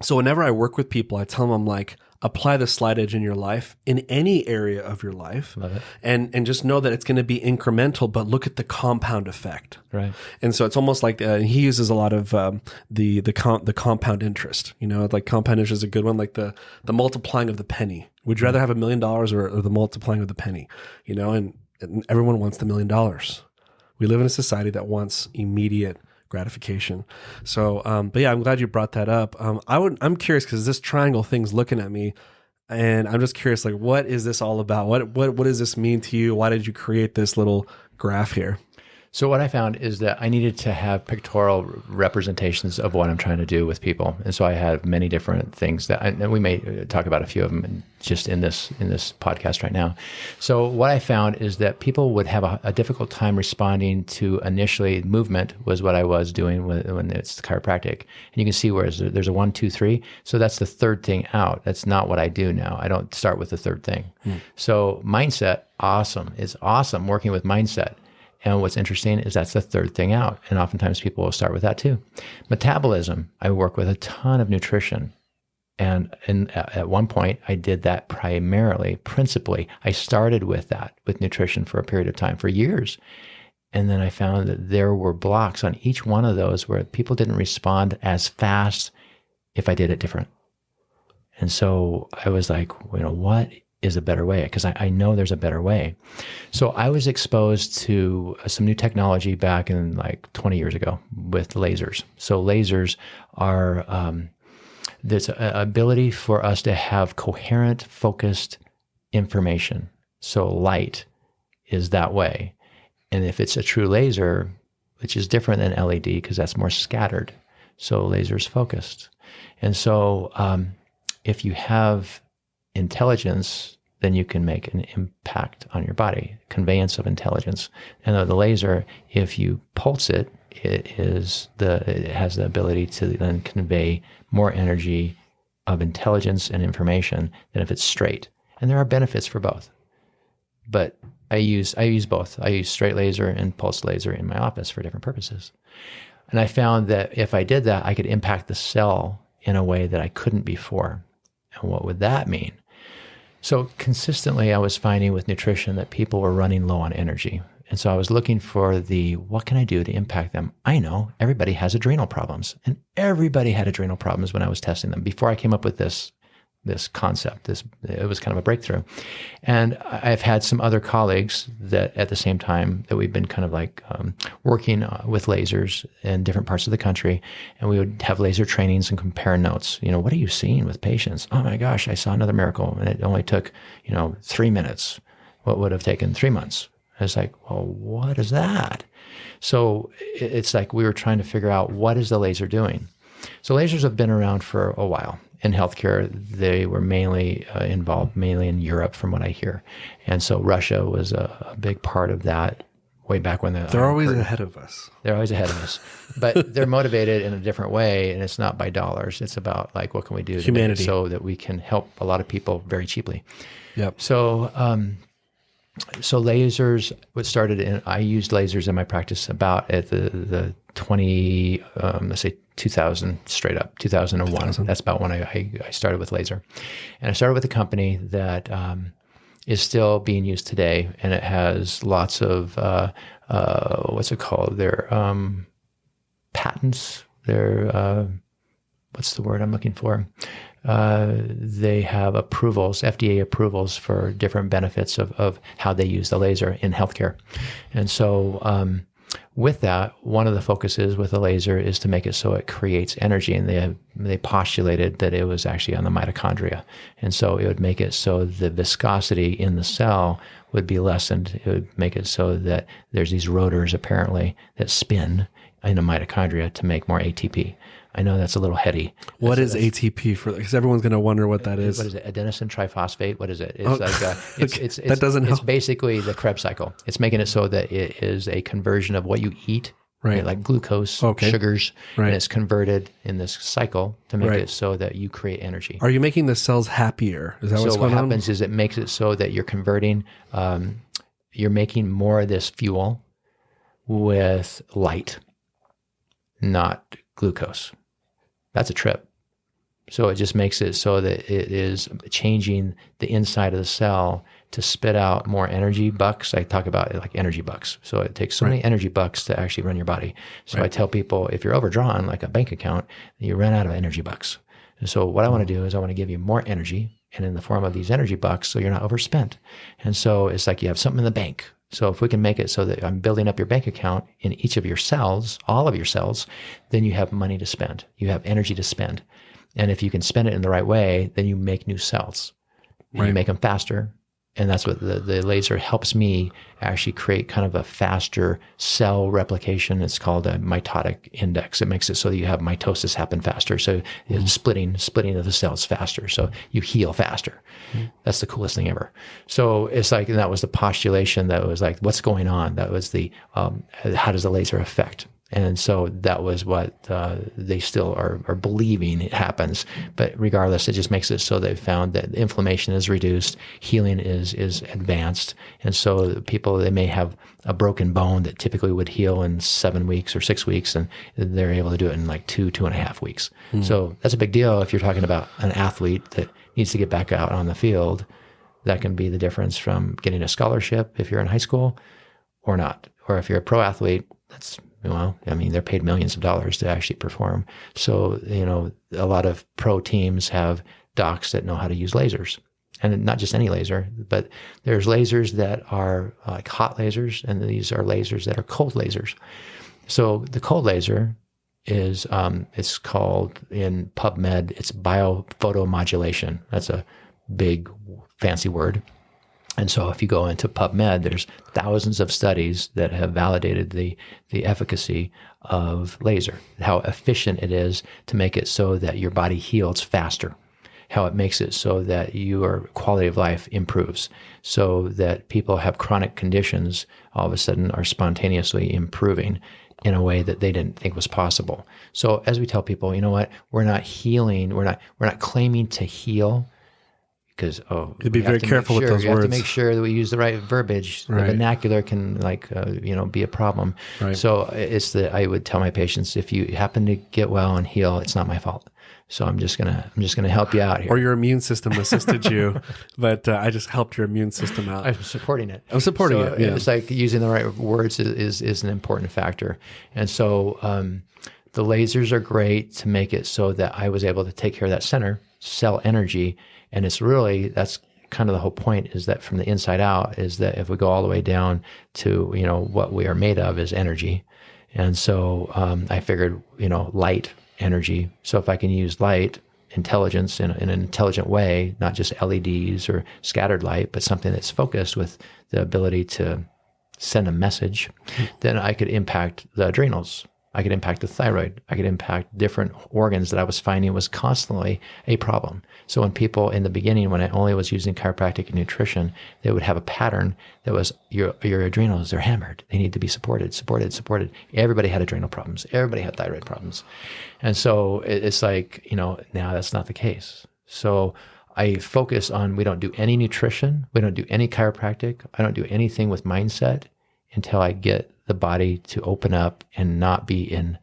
so whenever I work with people, I tell them, I'm like, apply the slight edge in your life, in any area of your life. Love it. And just know that it's going to be incremental, but look at the compound effect. Right. And so it's almost like he uses a lot of the compound interest. You know, like compound interest is a good one, like the multiplying of the penny. Would you rather have $1 million or the multiplying of the penny? You know, and everyone wants the $1 million. We live in a society that wants immediate gratification. So, but yeah, I'm glad you brought that up. I'm curious because this triangle thing's looking at me, and I'm just curious, like, what is this all about? What does this mean to you? Why did you create this little graph here? So what I found is that I needed to have pictorial representations of what I'm trying to do with people. And so I have many different things and we may talk about a few of them just in this podcast right now. So what I found is that people would have a difficult time responding to initially movement was what I was doing when it's chiropractic. And you can see where there's a 1, 2, 3. So that's the third thing out. That's not what I do now. I don't start with the third thing. So mindset, awesome. It's awesome working with mindset. And what's interesting is that's the third thing out. And oftentimes people will start with that too. Metabolism, I work with a ton of nutrition. And at one point, I did that principally. I started with nutrition for a period of time, for years. And then I found that there were blocks on each one of those where people didn't respond as fast if I did it different. And so I was like, what is a better way? Because I know there's a better way. So I was exposed to some new technology back in like 20 years ago with lasers. So lasers are, there's an ability for us to have coherent, focused information. So light is that way. And if it's a true laser, which is different than LED because that's more scattered. So laser's focused. And so if you have intelligence, then you can make an impact on your body, conveyance of intelligence. And the laser, if you pulse it, it has the ability to then convey more energy of intelligence and information than if it's straight. And there are benefits for both. But I use both. I use straight laser and pulse laser in my office for different purposes. And I found that if I did that, I could impact the cell in a way that I couldn't before. And what would that mean? So consistently, I was finding with nutrition that people were running low on energy. And so I was looking for what can I do to impact them? I know everybody has adrenal problems, and everybody had adrenal problems when I was testing them. Before I came up with this concept, it was kind of a breakthrough. And I've had some other colleagues that at the same time that we've been kind of like working with lasers in different parts of the country. And we would have laser trainings and compare notes. What are you seeing with patients? Oh my gosh, I saw another miracle. And it only took, 3 minutes. What would have taken 3 months? I was like, well, what is that? So it's like we were trying to figure out what is the laser doing? So lasers have been around for a while. In healthcare, they were mainly involved in Europe, from what I hear. And so Russia was a big part of that way back when they're always ahead of us. They're always ahead of us. But they're motivated in a different way, and it's not by dollars. It's about like, what can we do humanity so that we can help a lot of people very cheaply. Yep. So lasers, I used lasers in my practice about at the 2000 straight up, 2001. 2000. That's about when I started with laser. And I started with a company that is still being used today, and it has lots of, what's it called? Their patents. They're what's the word I'm looking for? They have approvals, FDA approvals for different benefits of how they use the laser in healthcare. And so with that, one of the focuses with the laser is to make it so it creates energy. And they postulated that it was actually on the mitochondria. And so it would make it so the viscosity in the cell would be lessened. It would make it so that there's these rotors apparently that spin in a mitochondria to make more ATP. I know that's a little heady. What is ATP for? Because everyone's going to wonder what that is. What is it? Adenosine triphosphate. What is it? It's that doesn't help. It's basically the Krebs cycle. It's making it so that it is a conversion of what you eat, right? Like glucose, sugars, and it's converted in this cycle to make it so that you create energy. Are you making the cells happier? Is that what's going on? So what happens is it makes it so that you're converting, you're making more of this fuel with light, not glucose. That's a trip. So it just makes it so that it is changing the inside of the cell to spit out more energy bucks. I talk about it like energy bucks. So it takes so many energy bucks to actually run your body. So I tell people, if you're overdrawn like a bank account, you run out of energy bucks. And so what I want to do is I want to give you more energy, and in the form of these energy bucks, so you're not overspent. And so it's like you have something in the bank. So if we can make it so that I'm building up your bank account in each of your cells, all of your cells, then you have money to spend. You have energy to spend. And if you can spend it in the right way, then you make new cells. And you make them faster. And that's what the laser helps me actually create kind of a faster cell replication. It's called a mitotic index. It makes it so that you have mitosis happen faster. So it's splitting of the cells faster. So you heal faster. That's the coolest thing ever. So it's like, and that was the postulation that was like, what's going on? That was the, how does the laser affect? And so that was what they still are believing it happens. But regardless, it just makes it so they've found that inflammation is reduced, healing is advanced. And so people, they may have a broken bone that typically would heal in 7 weeks or 6 weeks, and they're able to do it in like 2.5 weeks. So that's a big deal if you're talking about an athlete that needs to get back out on the field. That can be the difference from getting a scholarship if you're in high school or not. Or if you're a pro athlete, that's, well, I mean, they're paid millions of dollars to actually perform. So, a lot of pro teams have docs that know how to use lasers. And not just any laser, but there's lasers that are like hot lasers, and these are lasers that are cold lasers. So the cold laser is, it's called in PubMed, it's biophotomodulation. That's a big fancy word. And so if you go into PubMed, there's thousands of studies that have validated the efficacy of laser, how efficient it is to make it so that your body heals faster, how it makes it so that your quality of life improves, so that people have chronic conditions all of a sudden are spontaneously improving in a way that they didn't think was possible. So as we tell people, you know what, we're not healing, we're not claiming to heal, because you'd be very careful with those words. You have to make sure that we use the right verbiage. The vernacular can be a problem. Right. So I would tell my patients, if you happen to get well and heal, it's not my fault. So I'm just gonna help you out here. Or your immune system assisted you, but I just helped your immune system out. I'm supporting it. I'm supporting it. Yeah. It's like using the right words is an important factor. And so the lasers are great to make it so that I was able to take care of that cell energy. And it's really, that's kind of the whole point, is that from the inside out, is that if we go all the way down to, what we are made of is energy. And so I figured, light energy. So if I can use light intelligence in an intelligent way, not just LEDs or scattered light, but something that's focused with the ability to send a message, then I could impact the adrenals. I could impact the thyroid. I could impact different organs that I was finding was constantly a problem. So when people in the beginning, when I only was using chiropractic and nutrition, they would have a pattern that was your adrenals, they're hammered. They need to be supported. Everybody had adrenal problems. Everybody had thyroid problems. And so it's like, now that's not the case. So I focus on, we don't do any nutrition. We don't do any chiropractic. I don't do anything with mindset until I get the body to open up and not be in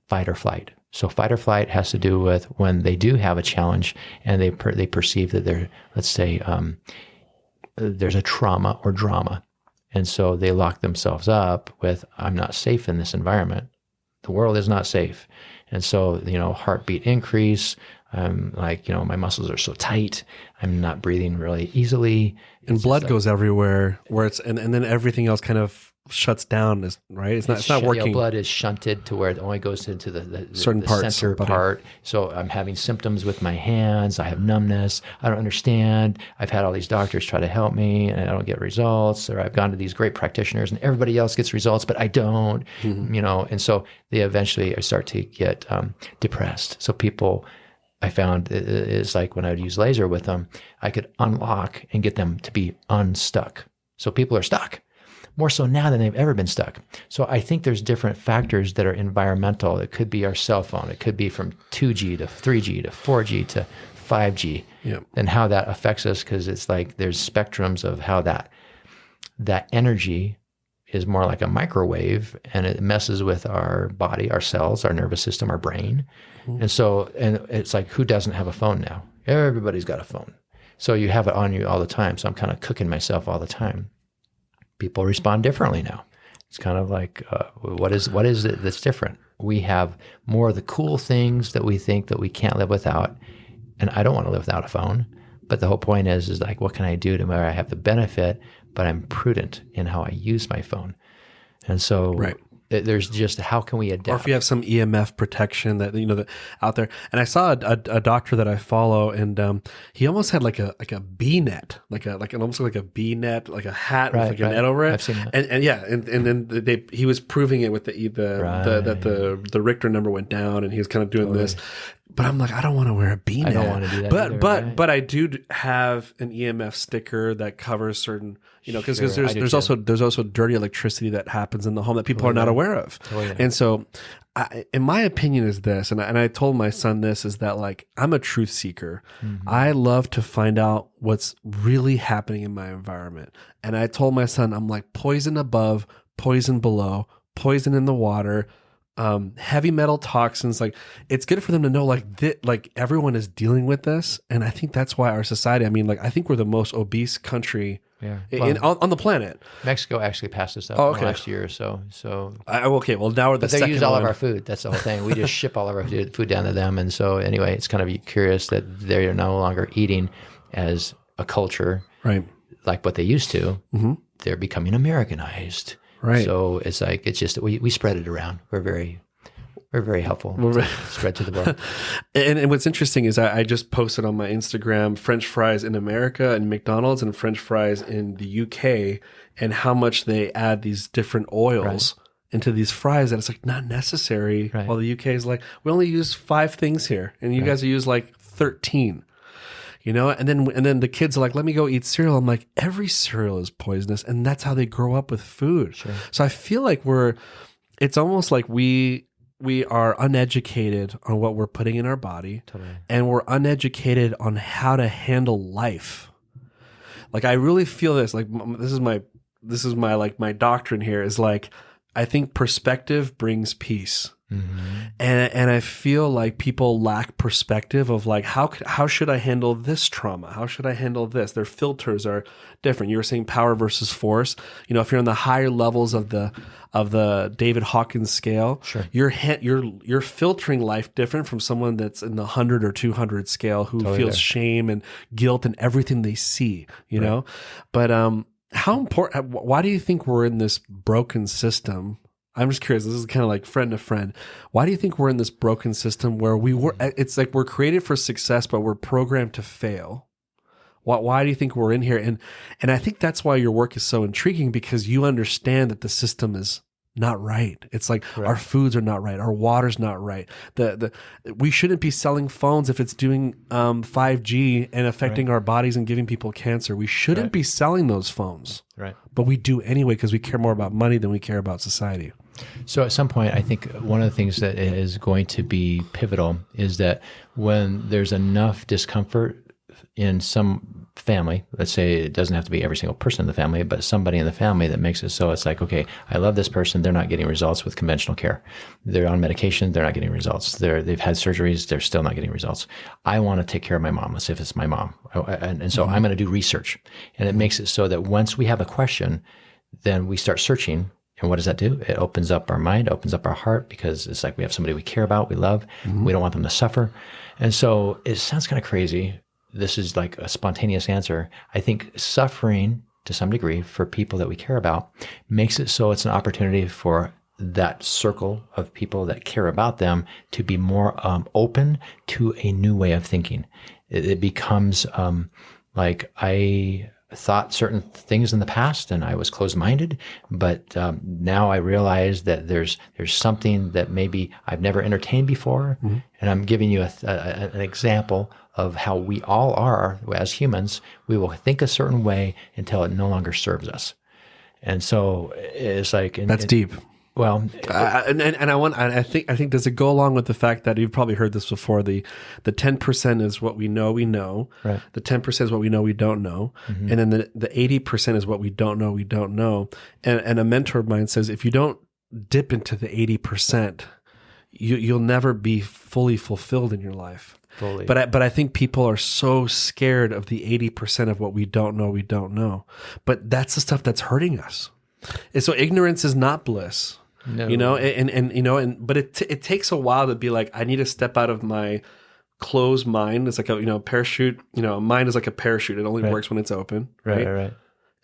fight or flight. So fight or flight has to do with when they do have a challenge and they perceive that they're, let's say, there's a trauma or drama. And so they lock themselves up with, I'm not safe in this environment. the world is not safe. And so, heartbeat increase. Like, my muscles are so tight. I'm not breathing really easily. And blood goes everywhere where and then everything else kind of shuts down, right? It's not working. Blood is shunted to where it only goes into the certain the parts center part. So I'm having symptoms with my hands. I have numbness. I don't understand. I've had all these doctors try to help me and I don't get results, or I've gone to these great practitioners and everybody else gets results, but I don't, and so they eventually start to get depressed. So people, I found is like when I would use laser with them, I could unlock and get them to be unstuck. So people are stuck more so now than they've ever been stuck. So I think there's different factors that are environmental. It could be our cell phone. It could be from 2G to 3G to 4G to 5G, and how that affects us, because it's like there's spectrums of how that energy is more like a microwave, and it messes with our body, our cells, our nervous system, our brain. And so, and it's like, who doesn't have a phone now? Everybody's got a phone. So you have it on you all the time. So I'm kind of cooking myself all the time. People respond differently now. It's kind of like, what is it that's different? We have more of the cool things that we think that we can't live without. And I don't want to live without a phone. But the whole point is like, what can I do to where I have the benefit, but I'm prudent in how I use my phone? And so there's just, how can we adapt? Or if you have some EMF protection that that out there. And I saw a doctor that I follow, and he almost had like a bee net, almost like a bee net, like a hat with like a net over it. I've seen that. And then he was proving it with the Richter number went down, and he was kind of doing this. But I'm like, I don't want to wear a bee net. I don't want to do that. But I do have an EMF sticker that covers certain, because there's also dirty electricity that happens in the home that people are not aware of. And so, in my opinion, is this, and I told my son this, is that like, I'm a truth seeker. I love to find out what's really happening in my environment. And I told my son, I'm like, poison above, poison below, poison in the water, heavy metal toxins. Like, it's good for them to know like everyone is dealing with this. And I think that's why our society, I think we're the most obese country on the planet. Mexico actually passed us up in the last year or so. Well, now we're the second. They use all of our food. That's the whole thing. We just ship all of our food down to them. And so anyway, it's kind of curious that they're no longer eating as a culture, right? Like what they used to. They're becoming Americanized. Right. So it's like, it's just, we spread it around. We're very helpful. Spread to the world. And what's interesting is I just posted on my Instagram French fries in America and McDonald's, and French fries in the UK, and how much they add these different oils into these fries that it's like not necessary. Right. While the UK is like, we only use 5 things here, and you guys use like 13. And then the kids are like, let me go eat cereal. I'm like, every cereal is poisonous, and that's how they grow up with food. Sure. So I feel like it's almost like we are uneducated on what we're putting in our body, and we're uneducated on how to handle life. Like, I really feel this, like, this is my like my doctrine here is like, I think perspective brings peace. And I feel like people lack perspective of like, how should I handle this trauma? How should I handle this? Their filters are different. You were saying power versus force. If you're on the higher levels of the David Hawkins scale, you're filtering life different from someone that's in the 100 or 200 scale who feels shame and guilt and everything they see. Know, but how important? Why do you think we're in this broken system? I'm just curious. This is kind of like friend to friend. Why do you think we're in this broken system where it's like we're created for success, but we're programmed to fail? Why do you think we're in here? And I think that's why your work is so intriguing, because you understand that the system is not right. It's like our foods are not right. Our water's not right. We shouldn't be selling phones if it's doing 5G and affecting our bodies and giving people cancer. We shouldn't be selling those phones. Right. But we do anyway, because we care more about money than we care about society. So at some point, I think one of the things that is going to be pivotal is that when there's enough discomfort in some family, let's say it doesn't have to be every single person in the family, but somebody in the family that makes it so it's like, okay, I love this person. They're not getting results with conventional care. They're on medication. They're not getting results. They've had surgeries. They're still not getting results. I want to take care of my mom. Let's say if it's my mom. And so I'm going to do research. And it makes it so that once we have a question, then we start searching And what does that do? It opens up our mind, opens up our heart, because it's like we have somebody we care about, we love. We don't want them to suffer. And so it sounds kind of crazy. This is like a spontaneous answer. I think suffering, to some degree, for people that we care about makes it so it's an opportunity for that circle of people that care about them to be more open to a new way of thinking. It becomes like I thought certain things in the past and I was closed-minded, but now I realize that there's something that maybe I've never entertained before. And I'm giving you an example of how we all are as humans. We will think a certain way until it no longer serves us. And so it's like... That's deep. Well, I think does it go along with the fact that you've probably heard this before, the 10% is what we know, right. The 10% is what we know, we don't know. And then the 80% is what we don't know. And a mentor of mine says, if you don't dip into the 80%, you'll never be fully fulfilled in your life. Fully. But I think people are so scared of the 80% of what we don't know. But that's the stuff that's hurting us. And so ignorance is not bliss. No. But it takes a while to be like, I need to step out of my closed mind. It's like a parachute. A mind is like a parachute. It only works when it's open. Right.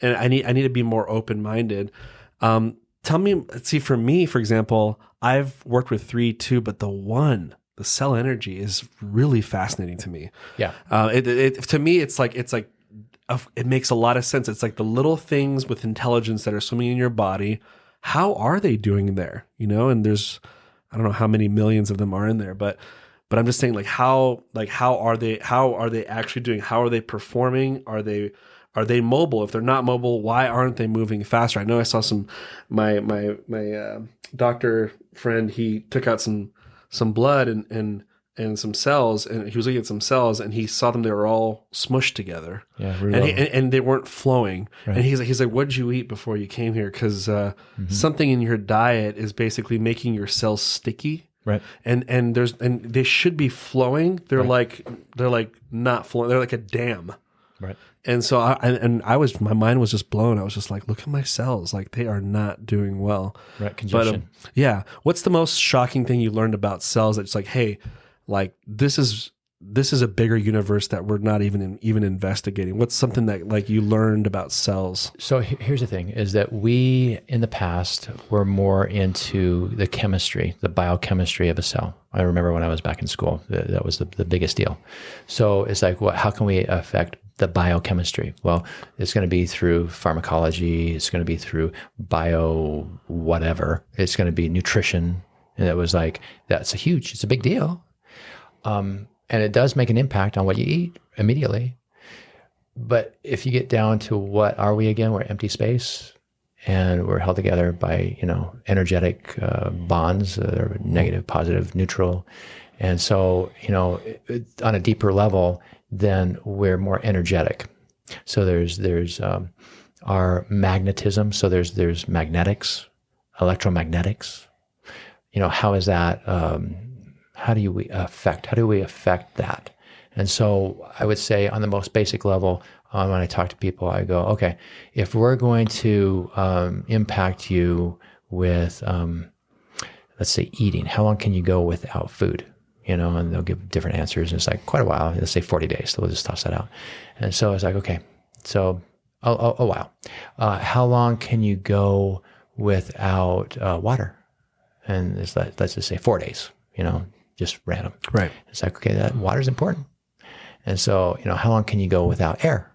And I need to be more open-minded. Tell me, see, for me, for example, I've worked with 3 too, but the cell energy is really fascinating to me. Yeah. To me, it's like it makes a lot of sense. It's like the little things with intelligence that are swimming in your body. How are they doing there? And there's, I don't know how many millions of them are in there, but I'm just saying, how are they actually doing? How are they performing? Are they mobile? If they're not mobile, why aren't they moving faster? I know I saw my doctor friend, he took out some blood and some cells, and he was looking at some cells, and he saw them; they were all smushed together, and they weren't flowing. Right. And he's like, "What did you eat before you came here? Because something in your diet is basically making your cells sticky, right? And they should be flowing. They're like not flowing. They're like a dam, right? And so my mind was just blown. I was just like, look at my cells, like they are not doing well, right? Congestion. But what's the most shocking thing you learned about cells? That's like, hey. Like this is a bigger universe that we're not even investigating. What's something that you learned about cells? So here's the thing: is that we in the past were more into the chemistry, the biochemistry of a cell. I remember when I was back in school, that was the biggest deal. So it's like, how can we affect the biochemistry? Well, it's going to be through pharmacology. It's going to be through bio whatever. It's going to be nutrition, and it was like it's a big deal. And it does make an impact on what you eat immediately. But if you get down to what are we again? We're empty space, and we're held together by, energetic bonds that are negative, positive, neutral. And so, on a deeper level, then we're more energetic. So there's our magnetism. So there's magnetics, electromagnetics. How is that? How do we affect that? And so I would say on the most basic level, when I talk to people, I go, okay, if we're going to impact you with, let's say, eating, how long can you go without food? And they'll give different answers. And it's like quite a while. Let's say 40 days. So we'll just toss that out. And so it's like, okay, so a while. How long can you go without water? And let's just say 4 days, just random. Right. It's like, okay, that water's important. And so, how long can you go without air?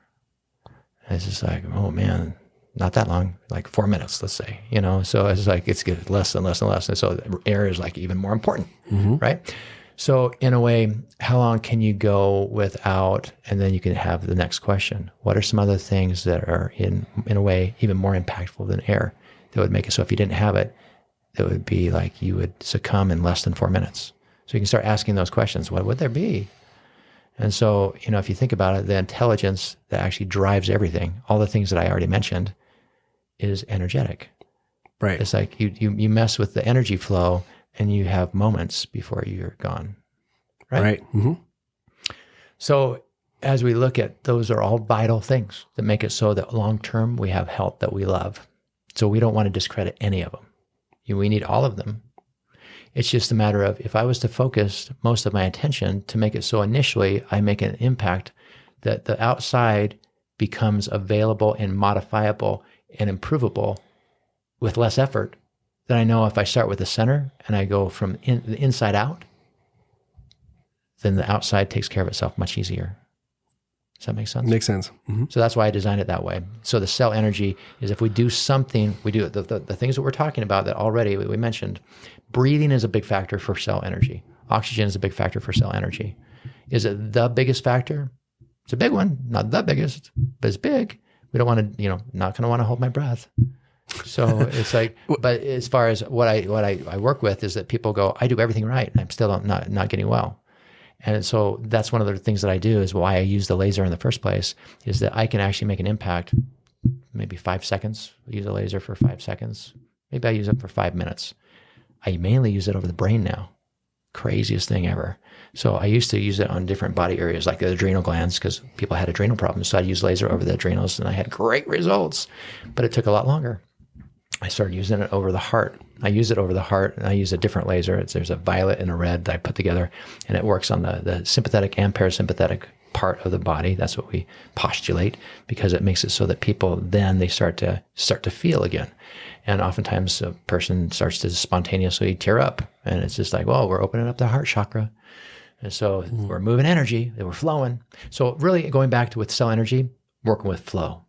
And it's just like, oh man, not that long, like 4 minutes, let's say, so it's like, it's getting less and less and less. And so air is like even more important, right? So in a way, how long can you go without, and then you can have the next question. What are some other things that are in a way even more impactful than air that would make it so if you didn't have it, it would be like you would succumb in less than 4 minutes. So you can start asking those questions. What would there be? And so, if you think about it, the intelligence that actually drives everything, all the things that I already mentioned, is energetic. Right. It's like you mess with the energy flow and you have moments before you're gone. Right. Mm-hmm. So as we look at, those are all vital things that make it so that long-term we have health that we love. So we don't want to discredit any of them. We need all of them. It's just a matter of, if I was to focus most of my attention to make it so initially I make an impact that the outside becomes available and modifiable and improvable with less effort, then I know if I start with the center and I go from the inside out, then the outside takes care of itself much easier. Does that make sense? Makes sense. Mm-hmm. So that's why I designed it that way. So the cell energy is, if we do something, we do the things that we're talking about that already we mentioned. Breathing is a big factor for cell energy. Oxygen is a big factor for cell energy. Is it the biggest factor? It's a big one, not the biggest, but it's big. We don't want to, not going to want to hold my breath. So it's like, but as far as what I work with is that people go, I do everything right, and I'm still not getting well. And so that's one of the things that I do, is why I use the laser in the first place, is that I can actually make an impact, maybe 5 seconds. I use a laser for 5 seconds. Maybe I use it for 5 minutes. I mainly use it over the brain now. Craziest thing ever. So I used to use it on different body areas, like the adrenal glands, because people had adrenal problems. So I'd use laser over the adrenals, and I had great results, but it took a lot longer. I started using it over the heart. I use it over the heart, and I use a different laser. There's a violet and a red that I put together, and it works on the sympathetic and parasympathetic part of the body. That's what we postulate, because it makes it so that people then they start to feel again. And oftentimes a person starts to spontaneously tear up, and it's just like, well, we're opening up the heart chakra. And so we're moving energy, we're flowing. So really going back to with cell energy, working with flow.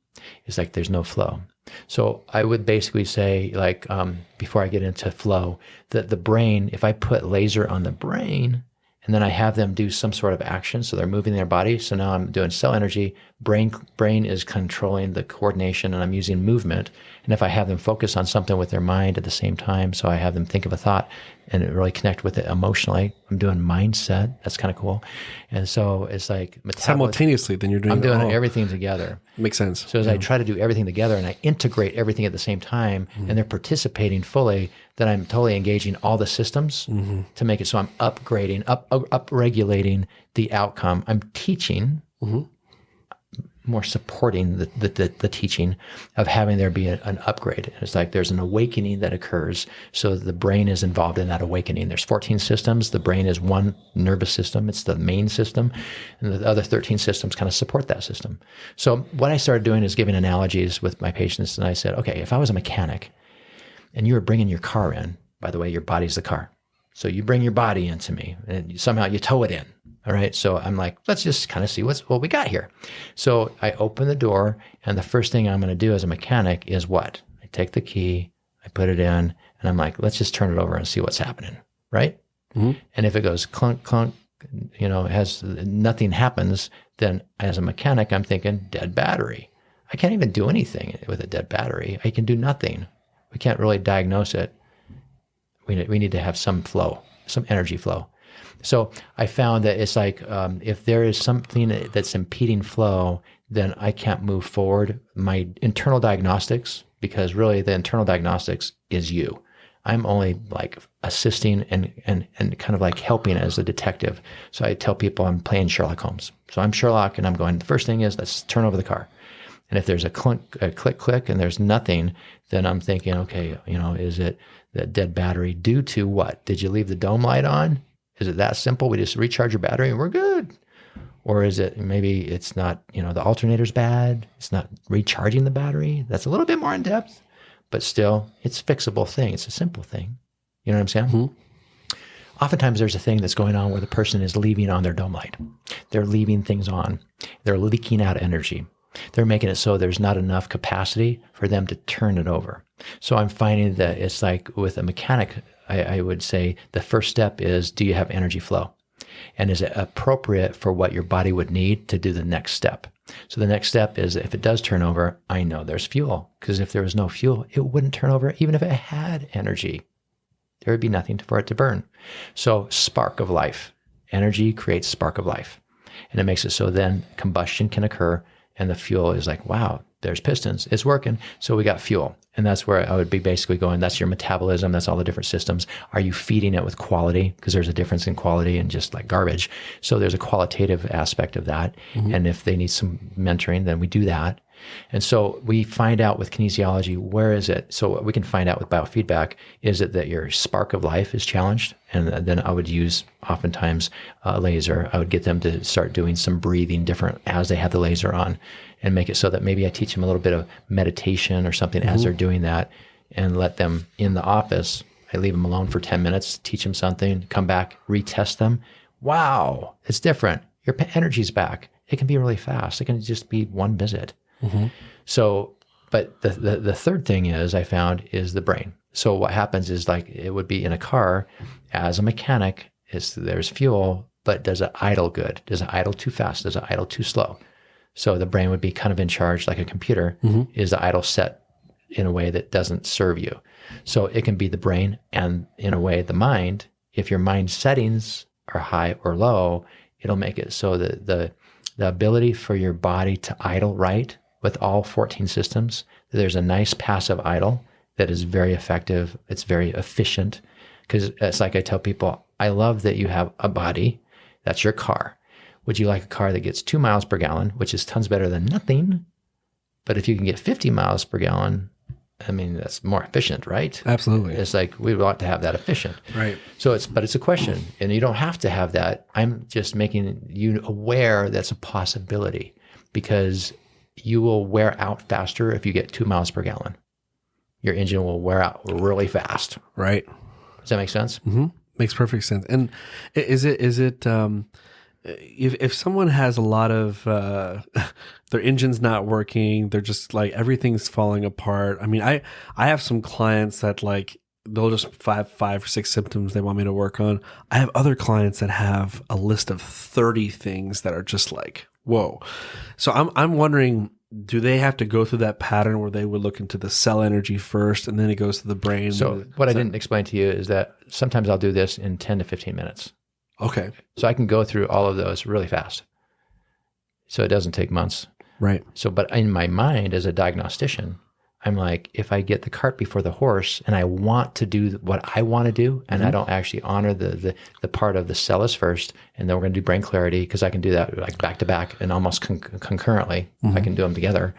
It's like there's no flow. So I would basically say, like, before I get into flow, that the brain, if I put laser on the brain and then I have them do some sort of action, so they're moving their body. So now I'm doing cell energy, brain is controlling the coordination, and I'm using movement. And if I have them focus on something with their mind at the same time, so I have them think of a thought and really connect with it emotionally, I'm doing mindset. That's kind of cool. And so it's like simultaneously, then you're doing I'm doing everything together. Makes sense. So as I try to do everything together and I integrate everything at the same time, and they're participating fully, then I'm totally engaging all the systems to make it so I'm upgrading, up-regulating the outcome. I'm teaching, more supporting the teaching of having there be an upgrade. It's like there's an awakening that occurs. So the brain is involved in that awakening. There's 14 systems. The brain is one nervous system. It's the main system. And the other 13 systems kind of support that system. So what I started doing is giving analogies with my patients. And I said, okay, if I was a mechanic and you were bringing your car in, by the way, your body's the car. So you bring your body into me and somehow you tow it in. All right. So I'm like, let's just kind of see what we got here. So I open the door, and the first thing I'm going to do as a mechanic is what? I take the key, I put it in, and I'm like, let's just turn it over and see what's happening. Right. And if it goes clunk, clunk, nothing happens, then as a mechanic, I'm thinking dead battery. I can't even do anything with a dead battery. I can do nothing. We can't really diagnose it. We need to have some flow, some energy flow. So I found that it's like, if there is something that's impeding flow, then I can't move forward. My internal diagnostics, because really the internal diagnostics is you. I'm only like assisting and kind of like helping as a detective. So I tell people I'm playing Sherlock Holmes. So I'm Sherlock, and I'm going, the first thing is let's turn over the car. And if there's a click, and there's nothing, then I'm thinking, okay, is it that dead battery due to what? Did you leave the dome light on? Is it that simple? We just recharge your battery and we're good. Or is it maybe it's not, the alternator's bad. It's not recharging the battery. That's a little bit more in depth, but still it's a fixable thing. It's a simple thing. You know what I'm saying? Oftentimes there's a thing that's going on where the person is leaving on their dome light. They're leaving things on. They're leaking out energy. They're making it so there's not enough capacity for them to turn it over. So I'm finding that it's like with a mechanic, I would say the first step is, do you have energy flow? And is it appropriate for what your body would need to do the next step? So the next step is, if it does turn over, I know there's fuel, because if there was no fuel, it wouldn't turn over even if it had energy. There would be nothing for it to burn. So spark of life. Energy creates spark of life. And it makes it so then combustion can occur, and the fuel is like, wow, there's pistons. It's working. So we got fuel. And that's where I would be basically going, that's your metabolism. That's all the different systems. Are you feeding it with quality? Because there's a difference in quality and just like garbage. So there's a qualitative aspect of that. And if they need some mentoring, then we do that. And so we find out with kinesiology, where is it? So we can find out with biofeedback, is it that your spark of life is challenged? And then I would use oftentimes a laser. I would get them to start doing some breathing different as they have the laser on, and make it so that maybe I teach them a little bit of meditation or something as they're doing that, and let them in the office. I leave them alone for 10 minutes, teach them something, come back, retest them. Wow, it's different. Your energy's back. It can be really fast. It can just be one visit. So, but the third thing is I found is the brain. So what happens is, like, it would be in a car as a mechanic, there's fuel, but does it idle good? Does it idle too fast? Does it idle too slow? So the brain would be kind of in charge, like a computer. Is the idle set in a way that doesn't serve you? So it can be the brain, and in a way the mind. If your mind settings are high or low, it'll make it so that the ability for your body to idle right with all 14 systems, there's a nice passive idle that is very effective. It's very efficient, because it's like I tell people, I love that you have a body. That's your car. Would you like a car that gets 2 miles per gallon, which is tons better than nothing? But if you can get 50 miles per gallon, I mean, that's more efficient, right? Absolutely. It's like we want to have that efficient. Right. So it's a question, and you don't have to have that. I'm just making you aware that's a possibility, because you will wear out faster if you get 2 miles per gallon. Your engine will wear out really fast. Right. Does that make sense? Makes perfect sense. And is it if someone has a lot of their engine's not working, they're just like everything's falling apart. I mean, I have some clients that, like, they'll just five or six symptoms they want me to work on. I have other clients that have a list of 30 things that are just like, whoa. So I'm wondering, do they have to go through that pattern where they would look into the cell energy first and then it goes to the brain? So what I didn't explain to you is that sometimes I'll do this in 10 to 15 minutes. Okay. So I can go through all of those really fast. So it doesn't take months. Right. So, but in my mind as a diagnostician, I'm like, if I get the cart before the horse and I want to do what I want to do, and I don't actually honor the part of the cellus first, and then we're going to do brain clarity, because I can do that like back to back and almost concurrently. I can do them together.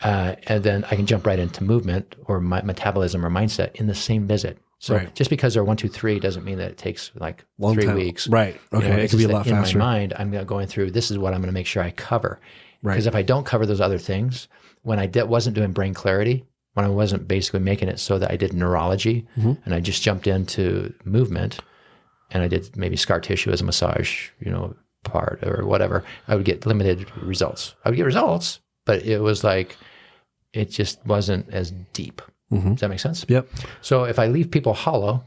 And then I can jump right into movement or metabolism or mindset in the same visit. So just because they're 1, 2, 3 doesn't mean that it takes like 3 weeks. Right. Okay. You know, it could be a lot in faster. my mind, I'm going through, this is what I'm going to make sure I cover. Right. Because if I don't cover those other things, when I wasn't doing brain clarity, when I wasn't basically making it so that I did neurology, and I just jumped into movement, and I did maybe scar tissue as a massage, part or whatever, I would get limited results. I would get results, but it was like, it just wasn't as deep. Does that make sense? Yep. So if I leave people hollow,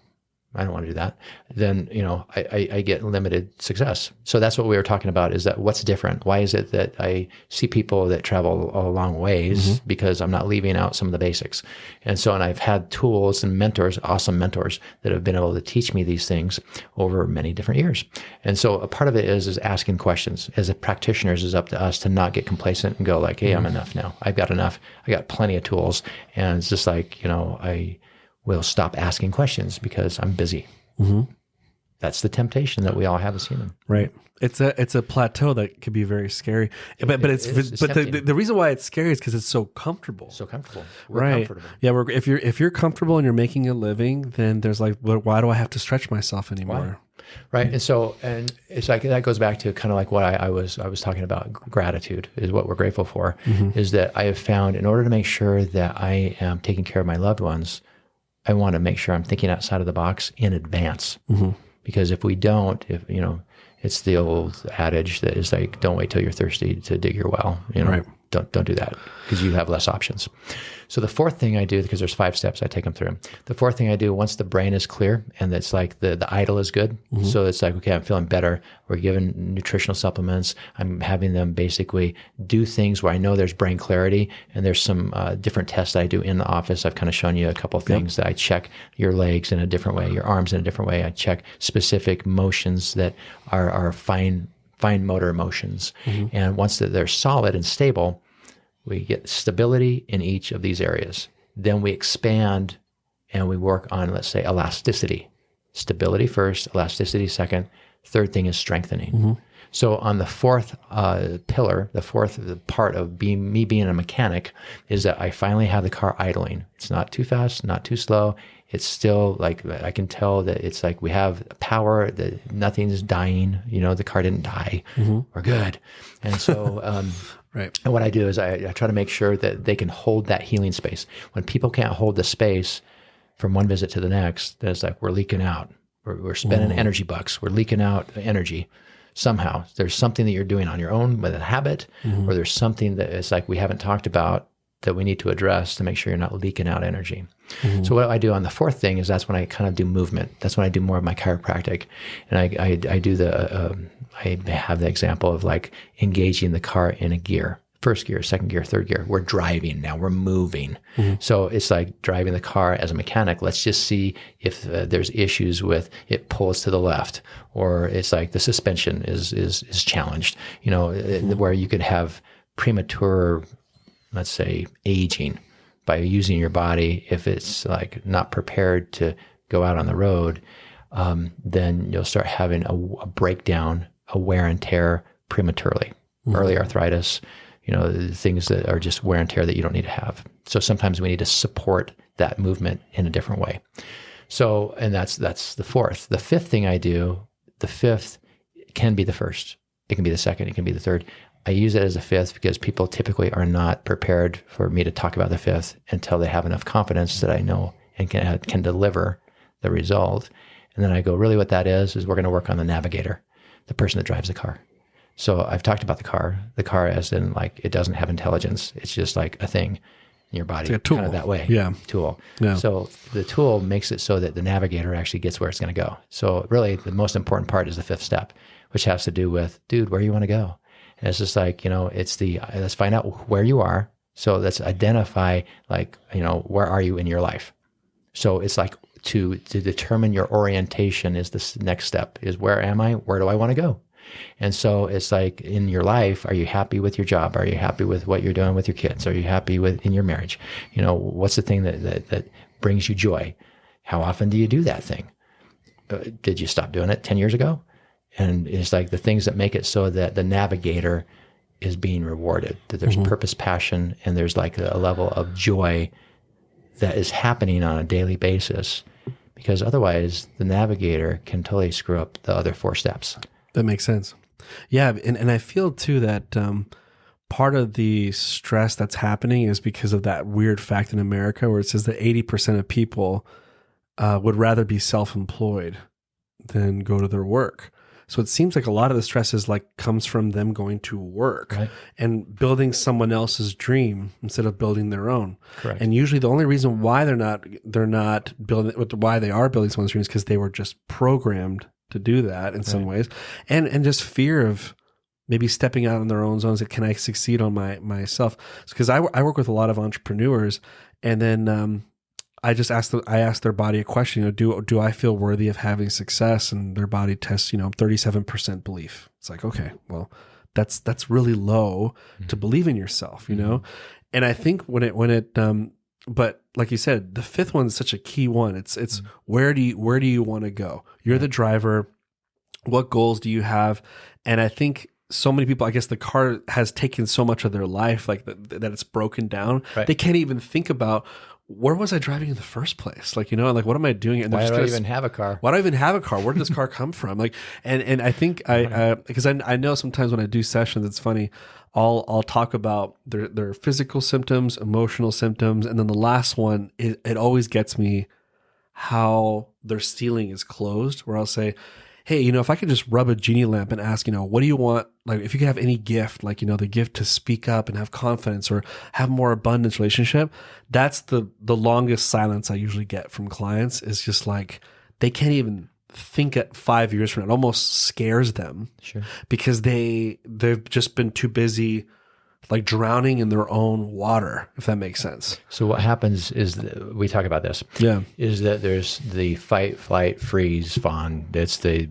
I don't want to do that, then, I get limited success. So that's what we were talking about, is that what's different? Why is it that I see people that travel a long ways? Because I'm not leaving out some of the basics. And I've had tools and mentors, awesome mentors, that have been able to teach me these things over many different years. And so a part of it is asking questions. As a practitioners, it's up to us to not get complacent and go like, hey, I'm enough now. I've got enough. I got plenty of tools. And it's just like, I will stop asking questions because I'm busy. That's the temptation that we all have as human. Right. It's a plateau that could be very scary. But the reason why it's scary is because it's so comfortable. So comfortable. We're comfortable. Yeah. If you're comfortable and you're making a living, then there's like, why do I have to stretch myself anymore? Right. And it's like, that goes back to kind of like what I was talking about. Gratitude is what we're grateful for, is that I have found, in order to make sure that I am taking care of my loved ones, I want to make sure I'm thinking outside of the box in advance. Because if we don't, it's the old adage that is like, don't wait till you're thirsty to dig your well. Right. Don't do that, because you have less options. So the fourth thing I do, because there's 5 steps, I take them through. The fourth thing I do, once the brain is clear and it's like the idle is good, so it's like, okay, I'm feeling better. We're giving nutritional supplements. I'm having them basically do things where I know there's brain clarity, and there's some different tests that I do in the office. I've kind of shown you a couple of things that I check your legs in a different way, your arms in a different way. I check specific motions that are fine motor motions. And once they're solid and stable, we get stability in each of these areas. Then we expand and we work on, let's say, elasticity. Stability first, elasticity second. Third thing is strengthening. So on the fourth pillar, the fourth part of me being a mechanic is that I finally have the car idling. It's not too fast, not too slow. It's still like, I can tell that it's like we have power, that nothing's dying. The car didn't die. We're good. And so, Right. And what I do is I try to make sure that they can hold that healing space. When people can't hold the space from one visit to the next, then it's like we're leaking out. We're spending energy bucks. We're leaking out energy somehow. There's something that you're doing on your own with a habit, or there's something that it's like we haven't talked about that we need to address to make sure you're not leaking out energy. So what I do on the fourth thing is that's when I kind of do movement. That's when I do more of my chiropractic. And I do I have the example of like engaging the car in a gear. First gear, second gear, third gear. We're driving now. We're moving. So it's like driving the car as a mechanic. Let's just see if there's issues with it pulls to the left, or it's like the suspension is challenged. Where you could have premature, let's say, aging by using your body. If it's like not prepared to go out on the road, then you'll start having a breakdown, a wear and tear prematurely, early arthritis. Things that are just wear and tear that you don't need to have. So sometimes we need to support that movement in a different way. So, and that's the fourth. The fifth thing I do, the fifth can be the first. It can be the second. It can be the third. I use it as a fifth because people typically are not prepared for me to talk about the fifth until they have enough confidence that I know and can deliver the result. And then I go, really what that is we're going to work on the navigator, the person that drives the car. So I've talked about the car as in like, it doesn't have intelligence. It's just like a thing in your body, it's like a tool. kind of that way. Yeah. Tool. Yeah. So the tool makes it so that the navigator actually gets where it's going to go. So really the most important part is the fifth step, which has to do with, dude, where do you want to go? And it's just like, it's let's find out where you are. So let's identify like, where are you in your life? So it's like to determine your orientation is the next step is where am I? Where do I want to go? And so it's like in your life, are you happy with your job? Are you happy with what you're doing with your kids? Are you happy in your marriage? What's the thing that brings you joy? How often do you do that thing? Did you stop doing it 10 years ago? And it's like the things that make it so that the navigator is being rewarded, that there's purpose, passion, and there's like a level of joy that is happening on a daily basis, because otherwise the navigator can totally screw up the other four steps. That makes sense. Yeah. And I feel too that part of the stress that's happening is because of that weird fact in America where it says that 80% of people would rather be self-employed than go to their work. So it seems like a lot of the stress is like comes from them going to work and building someone else's dream instead of building their own. Correct. And usually the only reason why they're not building, why they are building someone's dream is because they were just programmed to do that in some ways, and just fear of maybe stepping out on their own zones. Can I succeed on myself? Because I work with a lot of entrepreneurs, and then I ask their body a question. Do I feel worthy of having success? And their body tests 37% belief. It's like, okay, well, that's really low to believe in yourself, And I think but like you said, the fifth one is such a key one. It's where do you want to go? You're the driver. What goals do you have? And I think so many people, I guess the car has taken so much of their life, like that it's broken down. Right. They can't even think about where was I driving in the first place? Like, like what am I doing? And why do I even have a car? Why do I even have a car? Where did this car come from? Like, and I think because I know sometimes when I do sessions, it's funny. I'll talk about their physical symptoms, emotional symptoms, and then the last one, it always gets me how their ceiling is closed, where I'll say, hey, if I could just rub a genie lamp and ask, what do you want? Like, if you could have any gift, like, the gift to speak up and have confidence or have more abundance relationship, that's the longest silence I usually get from clients is just like, they can't even think at 5 years from now. It almost scares them. Sure. Because they've just been too busy like drowning in their own water, if that makes sense. So what happens is we talk about this. Yeah. Is that there's the fight, flight, freeze, fawn. That's the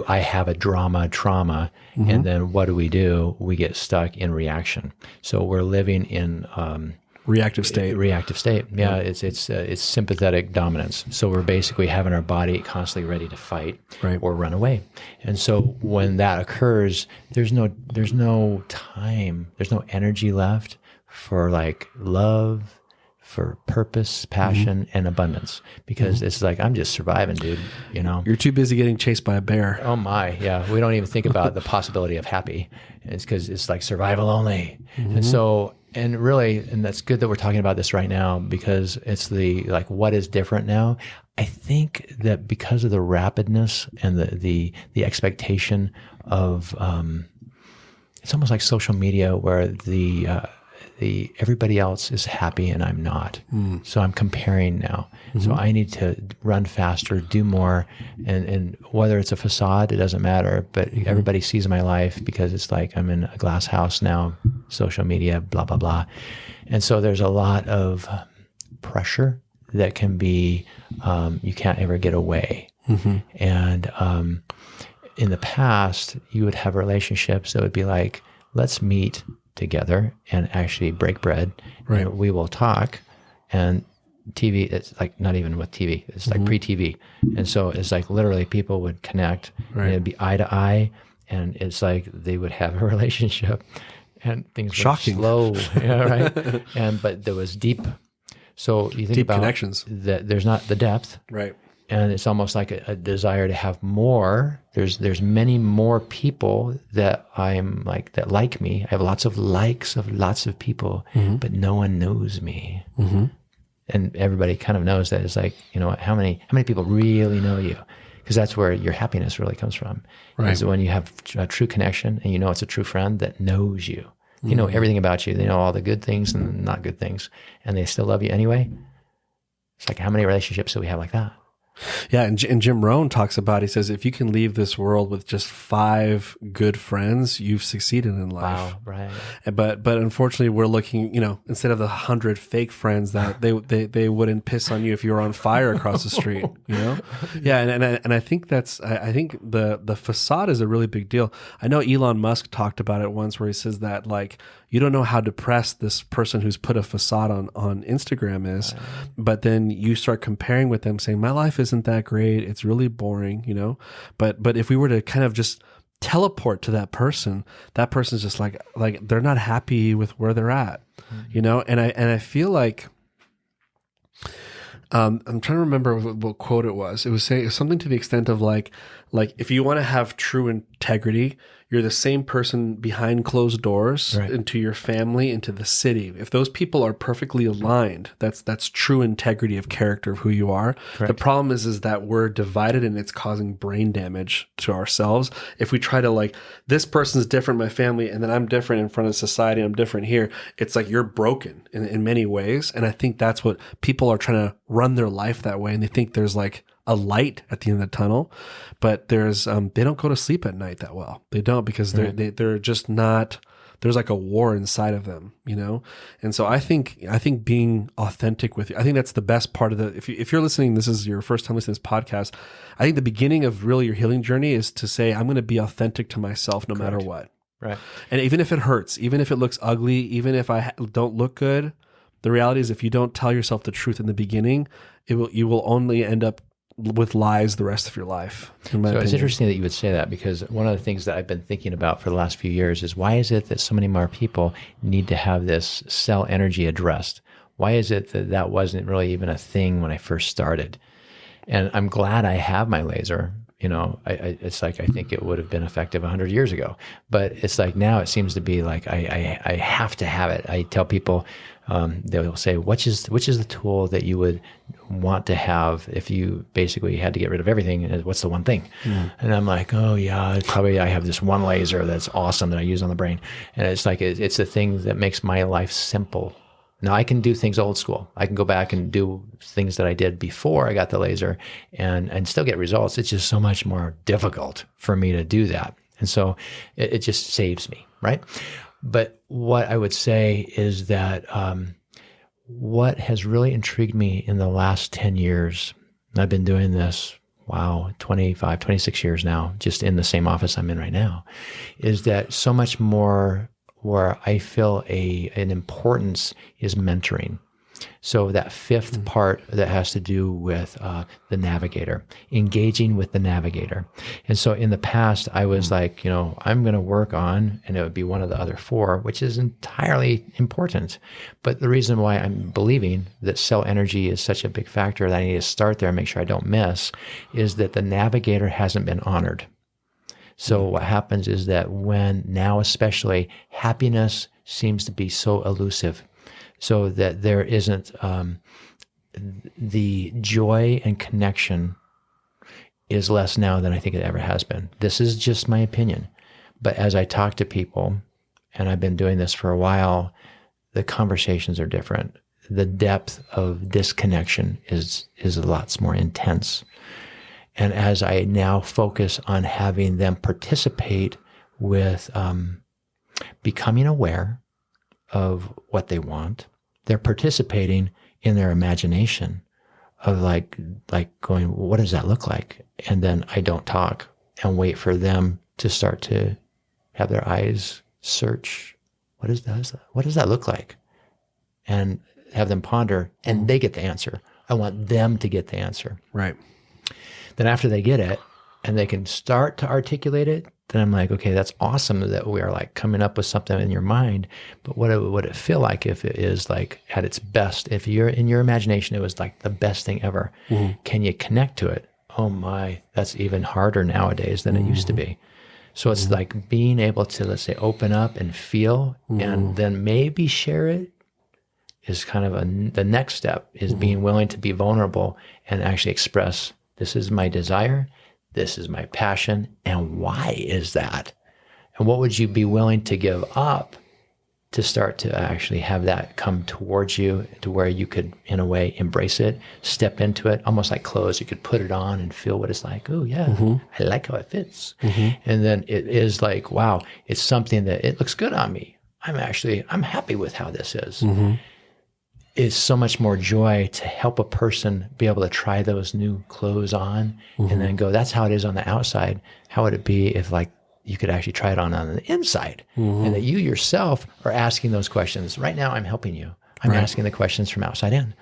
I have a trauma, and then what do? We get stuck in reaction. So we're living in reactive state. Reactive state. Yeah, it's sympathetic dominance. So we're basically having our body constantly ready to fight or run away. And so when that occurs, there's no time, there's no energy left for like love, for purpose, passion, and abundance, because it's like, I'm just surviving, dude. You know, you're too busy getting chased by a bear. Oh my, yeah. We don't even think about the possibility of happy. It's because it's like survival only. And so, and really, and that's good that we're talking about this right now, because it's the like, what is different now? I think that because of the rapidness and the expectation of, it's almost like social media, where the everybody else is happy and I'm not. So I'm comparing now. So I need to run faster, do more. And whether it's a facade, it doesn't matter. But everybody sees my life because it's like I'm in a glass house now, social media, blah, blah, blah. And so there's a lot of pressure that can be, you can't ever get away. And in the past, you would have relationships that would be like, let's meet together and actually break bread. Right. And we will talk. And TV, it's like not even with TV, it's like pre-TV. And so it's like literally people would connect and it'd be eye to eye. And it's like they would have a relationship and things were slow. Yeah, right. But there was deep. So you think deep about connections. That there's not the depth. Right. And it's almost like a desire to have more. There's many more people that I'm like, that like me. I have lots of likes of lots of people, but no one knows me. And everybody kind of knows that. It's like, you know, how many people really know you? Because that's where your happiness really comes from. Right. Is when you have a true connection and you know it's a true friend that knows you. You know everything about you. They know all the good things and the not good things, and they still love you anyway. It's like, how many relationships do we have like that? Yeah, and Jim Rohn talks about, he says, if you can leave this world with just 5 good friends, you've succeeded in life. Wow, right. But unfortunately, we're looking, you know, instead of the 100 fake friends that they wouldn't piss on you if you were on fire across the street, you know? Yeah, and I think I think the facade is a really big deal. I know Elon Musk talked about it once, where he says that, like, you don't know how depressed this person who's put a facade on Instagram is, but then you start comparing with them, saying, my life isn't that great. It's really boring, you know? But if we were to kind of just teleport to that person's just like they're not happy with where they're at, you know? And I feel like, I'm trying to remember what quote it was. It was saying something to the extent of like if you want to have true integrity, you're the same person behind closed doors, into your family, into the city. If those people are perfectly aligned, that's true integrity of character of who you are. Correct. The problem is that we're divided and it's causing brain damage to ourselves. If we try to like, this person's different, my family, and then I'm different in front of society, I'm different here. It's like you're broken in many ways. And I think that's what people are trying to run their life that way. And they think there's like a light at the end of the tunnel, but there's they don't go to sleep at night that well. They don't, because they're just not, there's like a war inside of them, you know? And so I think being authentic with you, I think that's the best part of the, if you're listening, this is your first time listening to this podcast, I think the beginning of really your healing journey is to say, I'm going to be authentic to myself no matter what. Right. And even if it hurts, even if it looks ugly, even if I don't look good, the reality is if you don't tell yourself the truth in the beginning, you will only end up with lies the rest of your life. So it's interesting that you would say that, because one of the things that I've been thinking about for the last few years is, why is it that so many more people need to have this cell energy addressed? Why is it that wasn't really even a thing when I first started? And I'm glad I have my laser. You know, it's like, I think it would have been effective 100 years ago, but it's like now it seems to be like I have to have it. I tell people, they will say, which is the tool that you would want to have if you basically had to get rid of everything? And what's the one thing? And I'm like, oh yeah, probably I have this one laser that's awesome that I use on the brain. And it's like, it's the thing that makes my life simple. Now I can do things old school. I can go back and do things that I did before I got the laser and still get results. It's just so much more difficult for me to do that. And so it just saves me, right? But what I would say is that what has really intrigued me in the last 10 years, and I've been doing this, 26 years now, just in the same office I'm in right now, is that so much more where I feel an importance is mentoring. So that fifth part that has to do with the navigator, engaging with the navigator. And so in the past, I was like, I'm going to work on, and it would be one of the other four, which is entirely important. But the reason why I'm believing that cell energy is such a big factor that I need to start there and make sure I don't miss is that the navigator hasn't been honored. So what happens is that when now especially happiness seems to be so elusive, so that there isn't the joy and connection is less now than I think it ever has been. This is just my opinion. But as I talk to people, and I've been doing this for a while, the conversations are different. The depth of disconnection is a lot more intense. And as I now focus on having them participate with becoming aware of what they want, they're participating in their imagination of like going, what does that look like? And then I don't talk and wait for them to start to have their eyes search. What does that look like? And have them ponder, and they get the answer. I want them to get the answer. Right. Then after they get it and they can start to articulate it, then I'm like, okay, that's awesome that we are like coming up with something in your mind. But what would it feel like if it is like at its best? If you're in your imagination, it was like the best thing ever. Can you connect to it? Oh my, that's even harder nowadays than it used to be. So it's like being able to, let's say, open up and feel, and then maybe share it is kind of the next step is being willing to be vulnerable and actually express, this is my desire. This is my passion. And why is that? And what would you be willing to give up to start to actually have that come towards you to where you could, in a way, embrace it, step into it, almost like clothes. You could put it on and feel what it's like. Oh, yeah, I like how it fits. And then it is like, wow, it's something that it looks good on me. I'm happy with how this is. It's so much more joy to help a person be able to try those new clothes on and then go, that's how it is on the outside. How would it be if like you could actually try it on the inside and that you yourself are asking those questions. Right now, I'm helping you. I'm asking the questions from outside in.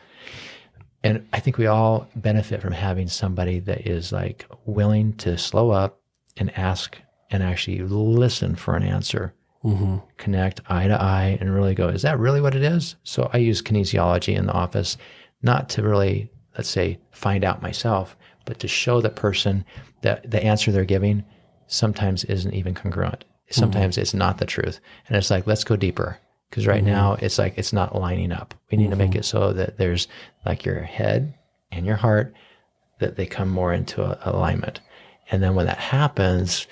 And I think we all benefit from having somebody that is like willing to slow up and ask and actually listen for an answer. Connect eye to eye and really go, is that really what it is? So I use kinesiology in the office, not to really, let's say, find out myself, but to show the person that the answer they're giving sometimes isn't even congruent. Sometimes it's not the truth. And it's like, let's go deeper. Because right now it's like, it's not lining up. We need to make it so that there's like your head and your heart, that they come more into alignment. And then when that happens,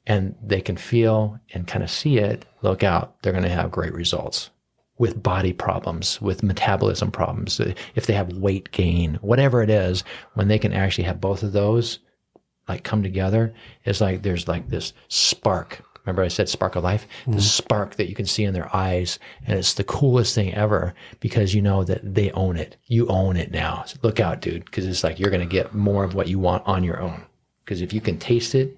and they can feel and kind of see it, look out, they're going to have great results with body problems, with metabolism problems. If they have weight gain, whatever it is, when they can actually have both of those like come together, it's like there's like this spark. Remember I said spark of life? The spark that you can see in their eyes. And it's the coolest thing ever because you know that they own it. You own it now. So look out, dude, because it's like you're going to get more of what you want on your own. Because if you can taste it,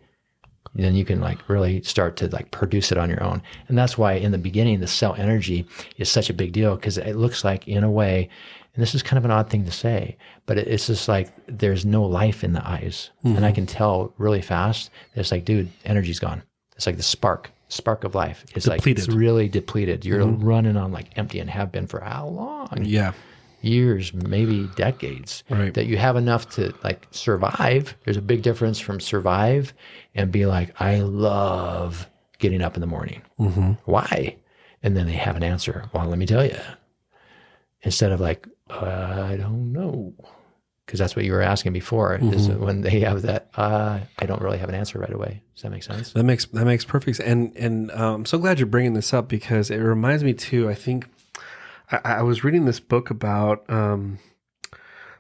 then you can like really start to like produce it on your own. And that's why in the beginning, the cell energy is such a big deal because it looks like in a way, and this is kind of an odd thing to say, but it's just like there's no life in the eyes. And I can tell really fast that it's like, dude, energy's gone. It's like the spark of life. It's depleted. Like, it's really depleted. You're running on like empty and have been for how long? Yeah. Years, maybe decades, that you have enough to like survive. There's a big difference from survive and be like, I love getting up in the morning. Why? And then they have an answer. Well, let me tell you. Instead of like, I don't know. Because that's what you were asking before, is when they have that, I don't really have an answer right away. Does that make sense? That makes perfect sense. And I'm so glad you're bringing this up because it reminds me too, I think, I was reading this book about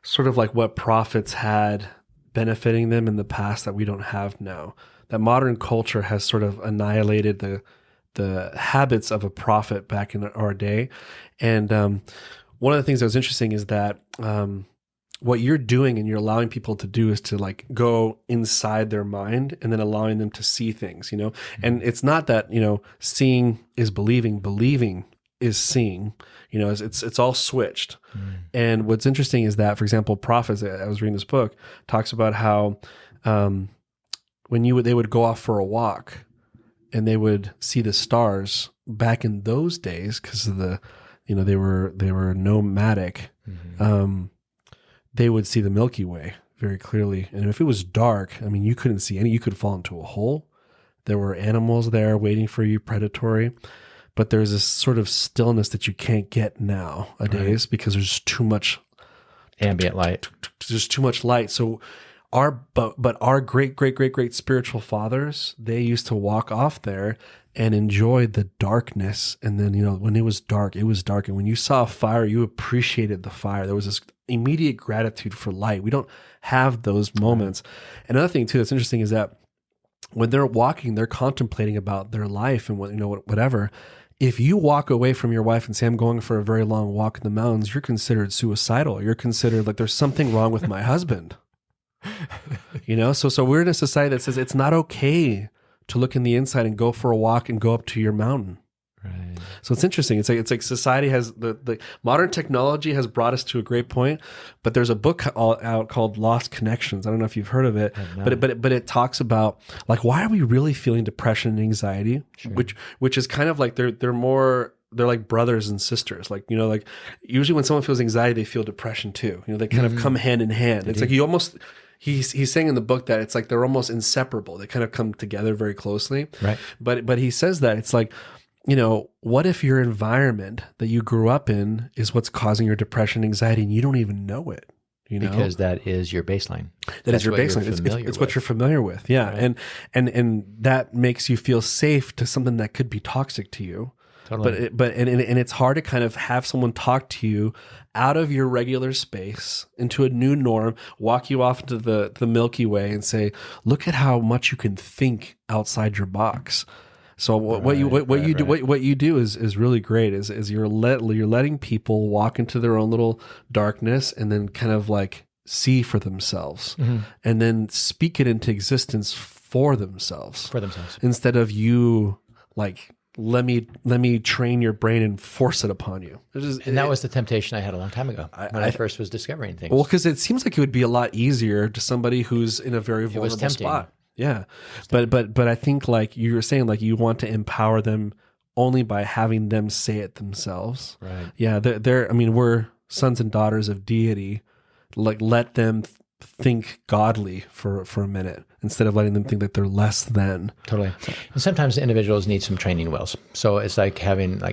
sort of like what prophets had benefiting them in the past that we don't have now. That modern culture has sort of annihilated the habits of a prophet back in our day. And one of the things that was interesting is that what you're doing and you're allowing people to do is to like go inside their mind and then allowing them to see things, you know? And it's not that, you know, seeing is believing, believing is seeing, you know, it's all switched. And what's interesting is that, for example, Prof, I was reading this book, talks about how when they would go off for a walk and they would see the stars back in those days, because of the, you know, they were nomadic, they would see the Milky Way very clearly. And if it was dark, I mean, you couldn't see any, you could fall into a hole. There were animals there waiting for you, predatory. But there's this sort of stillness that you can't get nowadays because there's too much ambient light. There's too much light. So our great spiritual fathers, they used to walk off there and enjoy the darkness. And then, you know, when it was dark, it was dark. And when you saw a fire, you appreciated the fire. There was this immediate gratitude for light. We don't have those moments. Another thing too that's interesting is that when they're walking, they're contemplating about their life and what, you know, whatever. If you walk away from your wife and say, I'm going for a very long walk in the mountains, you're considered suicidal. You're considered like there's something wrong with my husband. You know, so we're in a society that says it's not okay to look in the inside and go for a walk and go up to your mountain. Right. So it's interesting. It's like society has the modern technology has brought us to a great point, but there's a book out called Lost Connections. I don't know if you've heard of it, but it talks about like, why are we really feeling depression and anxiety, Sure. which is kind of like they're like brothers and sisters. Like, you know, like usually when someone feels anxiety, they feel depression too. You know, they kind of come hand in hand. It's like you almost, he's saying in the book that it's like they're almost inseparable. They kind of come together very closely. Right. But he says that it's like, you know, what if your environment that you grew up in is what's causing your depression, anxiety, and you don't even know it? You know, because that is your baseline. That's your baseline. It's what you're familiar with. Yeah. Right. And that makes you feel safe to something that could be toxic to you. Totally. But it's hard to kind of have someone talk to you out of your regular space into a new norm, walk you off into the Milky Way and say, look at how much you can think outside your box. So what you do is really great. Is you're letting people walk into their own little darkness and then kind of like see for themselves, and then speak it into existence for themselves. Instead of you like, let me train your brain and force it upon you. That was the temptation I had a long time ago when I first was discovering things. Well, because it seems like it would be a lot easier to somebody who's in a very vulnerable spot. Yeah. But I think like you were saying, like you want to empower them only by having them say it themselves. Right. Yeah. I mean, we're sons and daughters of deity. Like let them think godly for a minute instead of letting them think that they're less than. Totally. And sometimes individuals need some training wheels. So it's like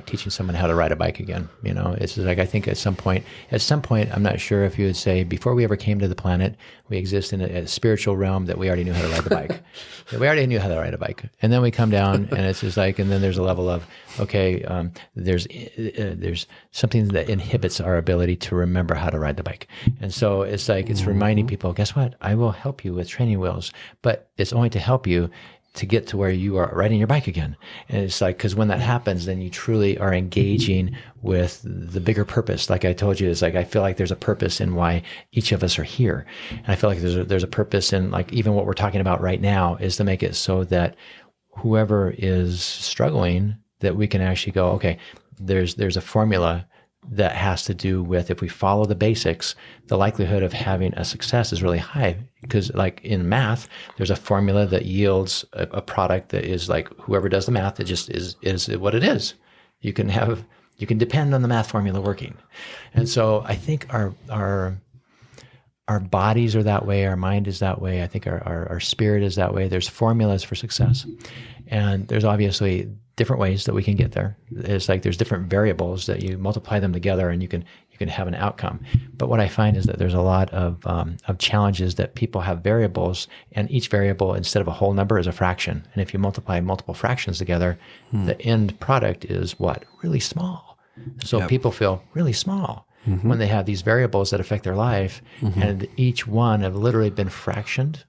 teaching someone how to ride a bike again. You know, it's like, I think at some point, I'm not sure if you would say before we ever came to the planet, we exist in a spiritual realm that we already knew how to ride the bike. We already knew how to ride a bike. And then we come down and it's just like, and then there's a level of, okay, there's something that inhibits our ability to remember how to ride the bike. And so it's like, it's reminding people, guess what? I will help you with training wheels, but it's only to help you to get to where you are riding your bike again. And it's like, because when that happens, then you truly are engaging with the bigger purpose. Like I told you, it's like, I feel like there's a purpose in why each of us are here. And I feel like there's a purpose in like, even what we're talking about right now is to make it so that whoever is struggling, that we can actually go, okay, there's a formula that has to do with, if we follow the basics, the likelihood of having a success is really high. Because like in math, there's a formula that yields a product that is like, whoever does the math, it just is what it is. You can depend on the math formula working. And so I think our bodies are that way, our mind is that way, I think our spirit is that way. There's formulas for success. And there's obviously different ways that we can get there. It's like there's different variables that you multiply them together and you can have an outcome. But what I find is that there's a lot of challenges that people have variables, and each variable, instead of a whole number, is a fraction. And if you multiply multiple fractions together, the end product is what? Really small. So people feel really small when they have these variables that affect their life, and each one have literally been fractured,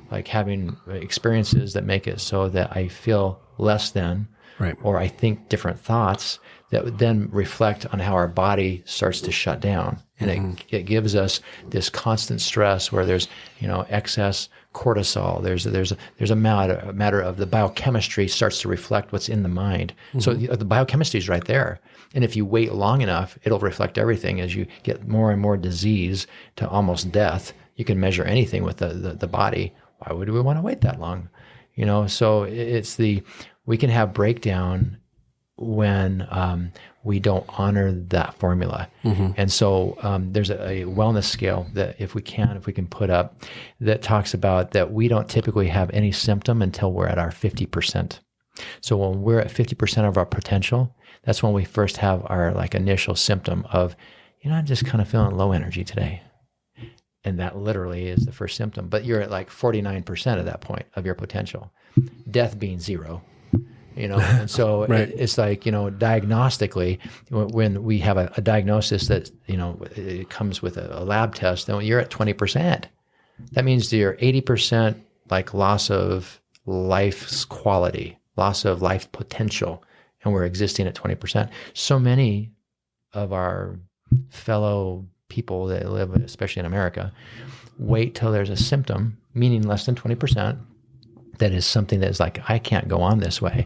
like having experiences that make it so that I feel less than, Right. or I think different thoughts that would then reflect on how our body starts to shut down. And it gives us this constant stress where there's, excess cortisol. There's a matter of the biochemistry starts to reflect what's in the mind. So the biochemistry is right there. And if you wait long enough, it'll reflect everything as you get more and more disease to almost death. You can measure anything with the body. Why would we want to wait that long? So we can have breakdown when we don't honor that formula. And so there's a wellness scale that if we can put up that talks about that we don't typically have any symptom until we're at our 50%. So when we're at 50% of our potential, that's when we first have our initial symptom of, I'm just kind of feeling low energy today. And that literally is the first symptom. But you're at 49% at that point of your potential. Death being 0. And so right. It's diagnostically, when we have a diagnosis that, it comes with a lab test, then you're at 20%. That means you're 80% loss of life's quality, loss of life potential, and we're existing at 20%. So many of our fellow people that live, especially in America, wait till there's a symptom, meaning less than 20%, that is something that is I can't go on this way.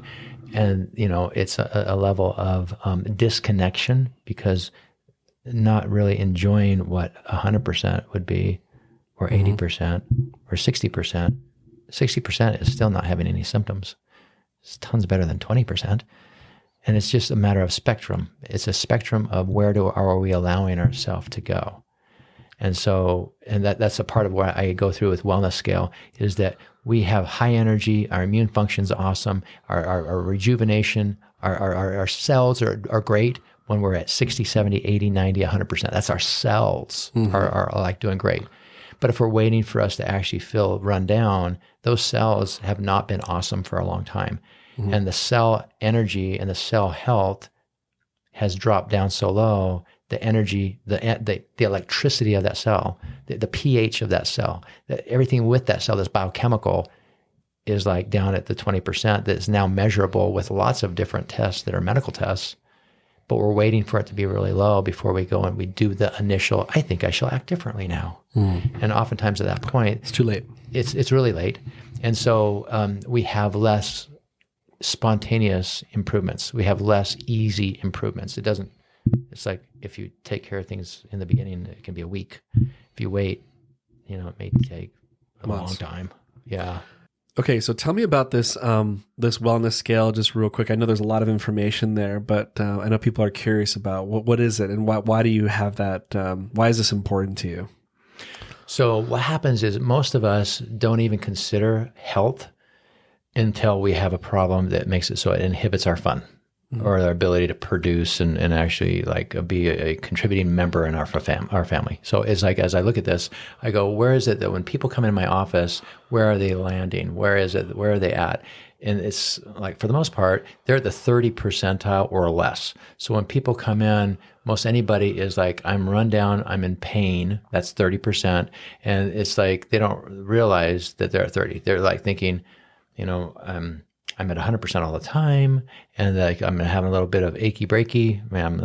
And, it's a level of disconnection because not really enjoying what 100% would be, or 80%, or 60%. 60% is still not having any symptoms. It's tons better than 20%. And it's just a matter of spectrum. It's a spectrum of where are we allowing ourselves to go. And so, that's a part of what I go through with wellness scale, is that we have high energy, our immune function's awesome, our rejuvenation, our cells are great when we're at 60, 70, 80, 90, 100%. That's our cells are doing great. But if we're waiting for us to actually feel run down, those cells have not been awesome for a long time. And the cell energy and the cell health has dropped down so low, the energy, the electricity of that cell, the pH of that cell, everything with that cell that's biochemical is down at the 20% that is now measurable with lots of different tests that are medical tests. But we're waiting for it to be really low before we go and we do the initial, I think I shall act differently now. And oftentimes at that point, it's too late. It's really late. And so we have less spontaneous improvements. We have less easy improvements. It's if you take care of things in the beginning, it can be a week. If you wait, it may take a long time. Yeah. Okay, so tell me about this this wellness scale just real quick. I know there's a lot of information there, but I know people are curious about what is it and why do you have that? Why is this important to you? So what happens is most of us don't even consider health until we have a problem that makes it so it inhibits our fun or our ability to produce and actually be a contributing member in our family. So it's as I look at this, I go, where is it that when people come in my office, where are they landing? Where is it? Where are they at? And it's for the most part, they're at the 30 percentile or less. So when people come in, most anybody is I'm run down, I'm in pain. That's 30%. And it's they don't realize that they're at 30. They're thinking, I'm at 100% all the time, and I'm having a little bit of achy breaky. I'm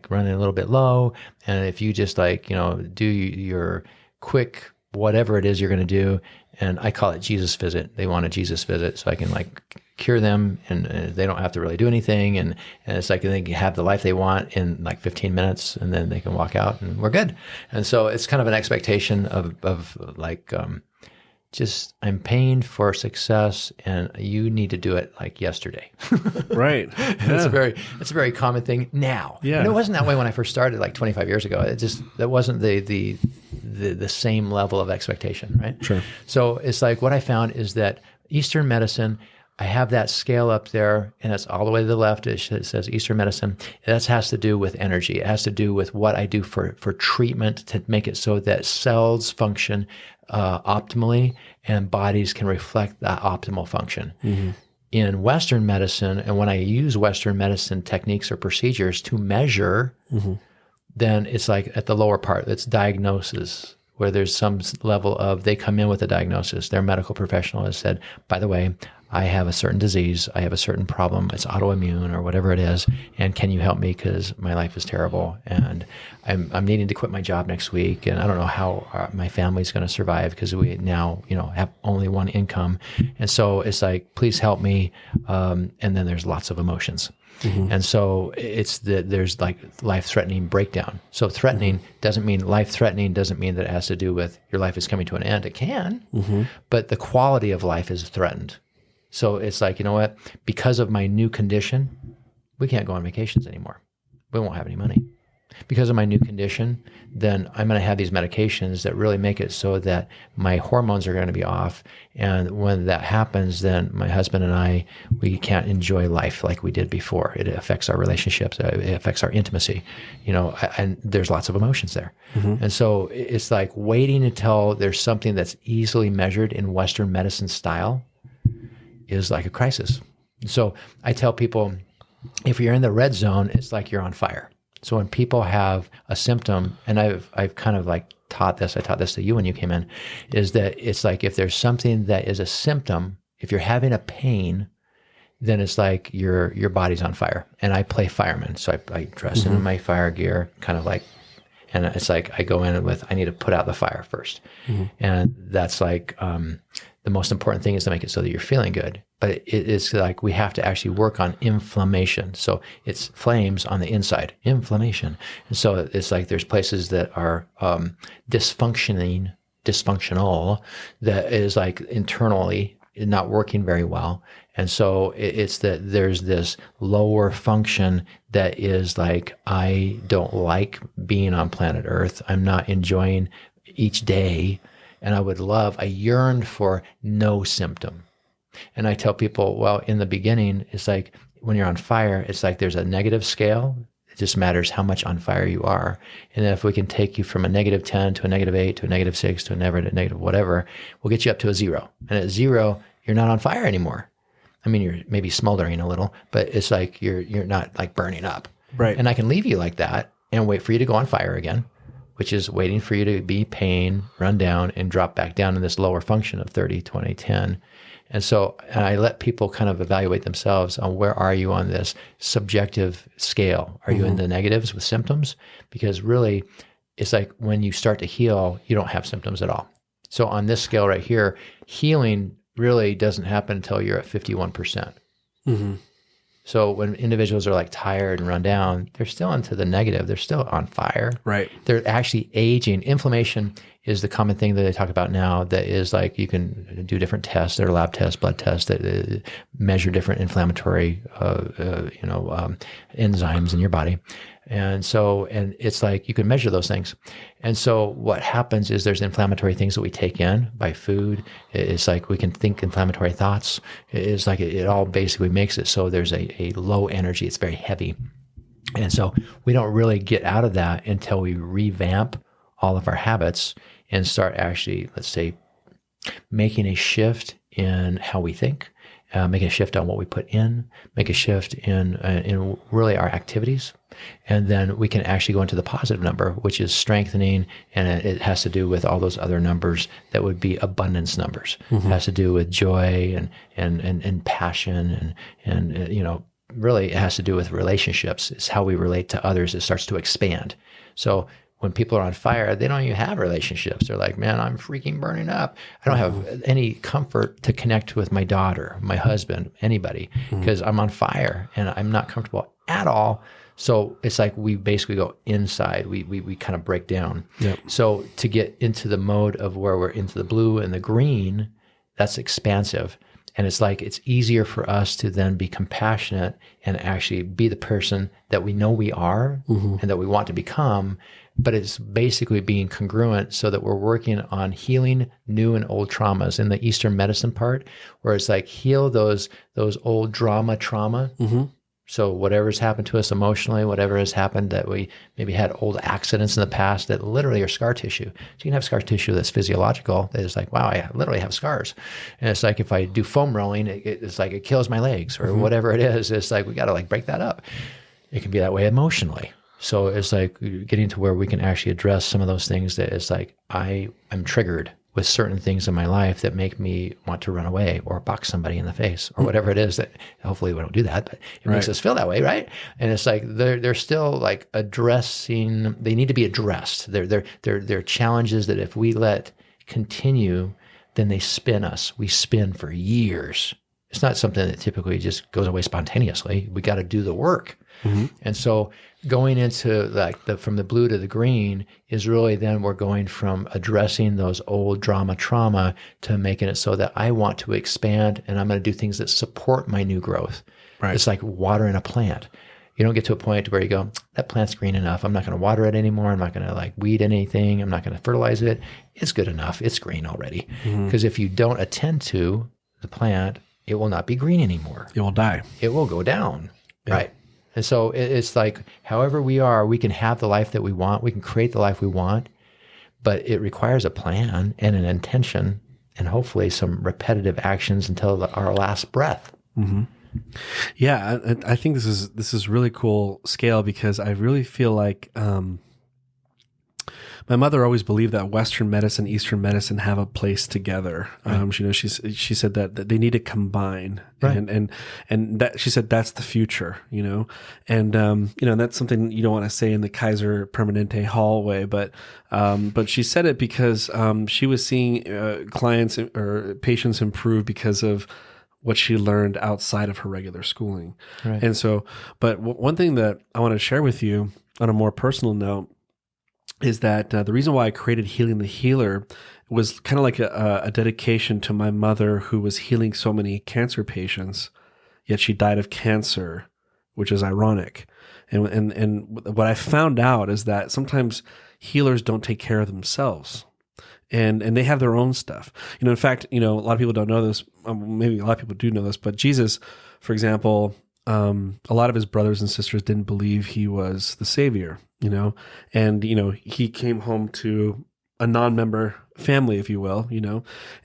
running a little bit low. And if you just do your quick whatever it is you're going to do, and I call it Jesus visit. They want a Jesus visit, so I can cure them, and they don't have to really do anything, and it's they can have the life they want in 15 minutes, and then they can walk out, and we're good. And so it's kind of an expectation of just I'm paying for success, and you need to do it yesterday. Right. Yeah. It's a very common thing now. Yeah. And it wasn't that way when I first started 25 years ago. That wasn't the same level of expectation, right? Sure. So it's what I found is that Eastern medicine, I have that scale up there, and it's all the way to the left. It says Eastern medicine. That has to do with energy. It has to do with what I do for treatment to make it so that cells function optimally and bodies can reflect that optimal function. In Western medicine, and when I use Western medicine techniques or procedures to measure, then it's at the lower part, it's diagnosis, where there's some level of, they come in with a diagnosis. Their medical professional has said, by the way, I have a certain disease, I have a certain problem, it's autoimmune or whatever it is, and can you help me because my life is terrible and I'm needing to quit my job next week, and I don't know how my family's going to survive because we now have only one income, and so it's like, please help me, and then there's lots of emotions. And so there's like life-threatening breakdown. So threatening doesn't mean life-threatening, doesn't mean that it has to do with your life is coming to an end. It can, but the quality of life is threatened. So it's like, you know what? Because of my new condition, we can't go on vacations anymore. We won't have any money. Because of my new condition, then I'm going to have these medications that really make it so that my hormones are going to be off. And when that happens, then my husband and I, we can't enjoy life like we did before. It affects our relationships. It affects our intimacy, and there's lots of emotions there. And so it's like waiting until there's something that's easily measured in Western medicine style is like a crisis. So I tell people, if you're in the red zone, it's like you're on fire. So when people have a symptom, and I've kind of like taught this, I taught this to you when you came in, is that it's like if there's something that is a symptom, if you're having a pain, then it's like your body's on fire. And I play fireman, so I dress in my fire gear, kind of like, and it's like I go in with, I need to put out the fire first. And that's like the most important thing is to make it so that you're feeling good. But it's like we have to actually work on inflammation. So it's flames on the inside, inflammation. And so it's like there's places that are dysfunctional, that is like internally not working very well. And so it's that there's this lower function that is like, I don't like being on planet Earth. I'm not enjoying each day. And I yearned for no symptom. And I tell people, well, in the beginning, it's like when you're on fire, it's like there's a negative scale. It just matters how much on fire you are. And then if we can take you from a -10 to a -8 to a -6 to a negative whatever, we'll get you up to a 0. And at 0, you're not on fire anymore. I mean, you're maybe smoldering a little, but it's like you're not like burning up. Right. And I can leave you like that and wait for you to go on fire again, which is waiting for you to be pain, run down, and drop back down in this lower function of 30, 20, 10. And so I let people kind of evaluate themselves on where are you on this subjective scale? Are you in the negatives with symptoms? Because really, it's like when you start to heal, you don't have symptoms at all. So on this scale right here, healing really doesn't happen until you're at 51%. So when individuals are like tired and run down, they're still into the negative. They're still on fire. Right. They're actually aging. Inflammation is the common thing that they talk about now, that is like you can do different tests. There are lab tests, blood tests that measure different inflammatory enzymes in your body. And so, and it's like you can measure those things. And so what happens is there's inflammatory things that we take in by food. It's like we can think inflammatory thoughts. It's like it all basically makes it so there's a low energy. It's very heavy. And so we don't really get out of that until we revamp all of our habits and start actually, let's say, making a shift in how we think, making a shift on what we put in, make a shift in really our activities. And then we can actually go into the positive number, which is strengthening. And it has to do with all those other numbers that would be abundance numbers. It has to do with joy and passion and really it has to do with relationships. It's how we relate to others. It starts to expand. So when people are on fire, they don't even have relationships. They're like, man, I'm freaking burning up. I don't have any comfort to connect with my daughter, my husband, anybody, because I'm on fire and I'm not comfortable at all. So it's like we basically go inside. We kind of break down. Yep. So to get into the mode of where we're into the blue and the green, that's expansive. And it's like it's easier for us to then be compassionate and actually be the person that we know we are and that we want to become. But it's basically being congruent so that we're working on healing new and old traumas in the Eastern medicine part, where it's like heal those old trauma. So whatever's happened to us emotionally, whatever has happened that we maybe had old accidents in the past that literally are scar tissue. So you can have scar tissue that's physiological, that is like, wow, I literally have scars. And it's like if I do foam rolling, it's like it kills my legs or whatever it is. It's like we got to like break that up. It can be that way emotionally. So it's like getting to where we can actually address some of those things that it's like, I'm triggered with certain things in my life that make me want to run away or box somebody in the face or whatever it is that hopefully we don't do that, but it makes us feel that way, right? And it's like they're still like addressing, they need to be addressed. They're challenges that if we let continue, then they spin us. We spin for years. It's not something that typically just goes away spontaneously. We got to do the work. And so going into like from the blue to the green is really then we're going from addressing those old trauma to making it so that I want to expand and I'm going to do things that support my new growth. Right. It's like watering a plant. You don't get to a point where you go, that plant's green enough. I'm not going to water it anymore. I'm not going to like weed anything. I'm not going to fertilize it. It's good enough. It's green already. Because if you don't attend to the plant, it will not be green anymore. It will die. It will go down. Yeah. Right. And so it's like, however we are, we can have the life that we want. We can create the life we want, but it requires a plan and an intention and hopefully some repetitive actions until our last breath. Yeah. I think this is really cool scale because I really feel like, my mother always believed that Western medicine, Eastern medicine have a place together. Right. She said that they need to combine, right. and that she said that's the future, and that's something you don't want to say in the Kaiser Permanente hallway, but she said it because she was seeing clients or patients improve because of what she learned outside of her regular schooling, right. And so, but one thing that I want to share with you on a more personal note is that the reason why I created Healing the Healer was kind of like a dedication to my mother who was healing so many cancer patients, yet she died of cancer, which is ironic. And what I found out is that sometimes healers don't take care of themselves. And they have their own stuff. In fact, a lot of people don't know this. Maybe a lot of people do know this, but Jesus, for example, a lot of his brothers and sisters didn't believe he was the Savior, and, he came home to a non-member family, if you will,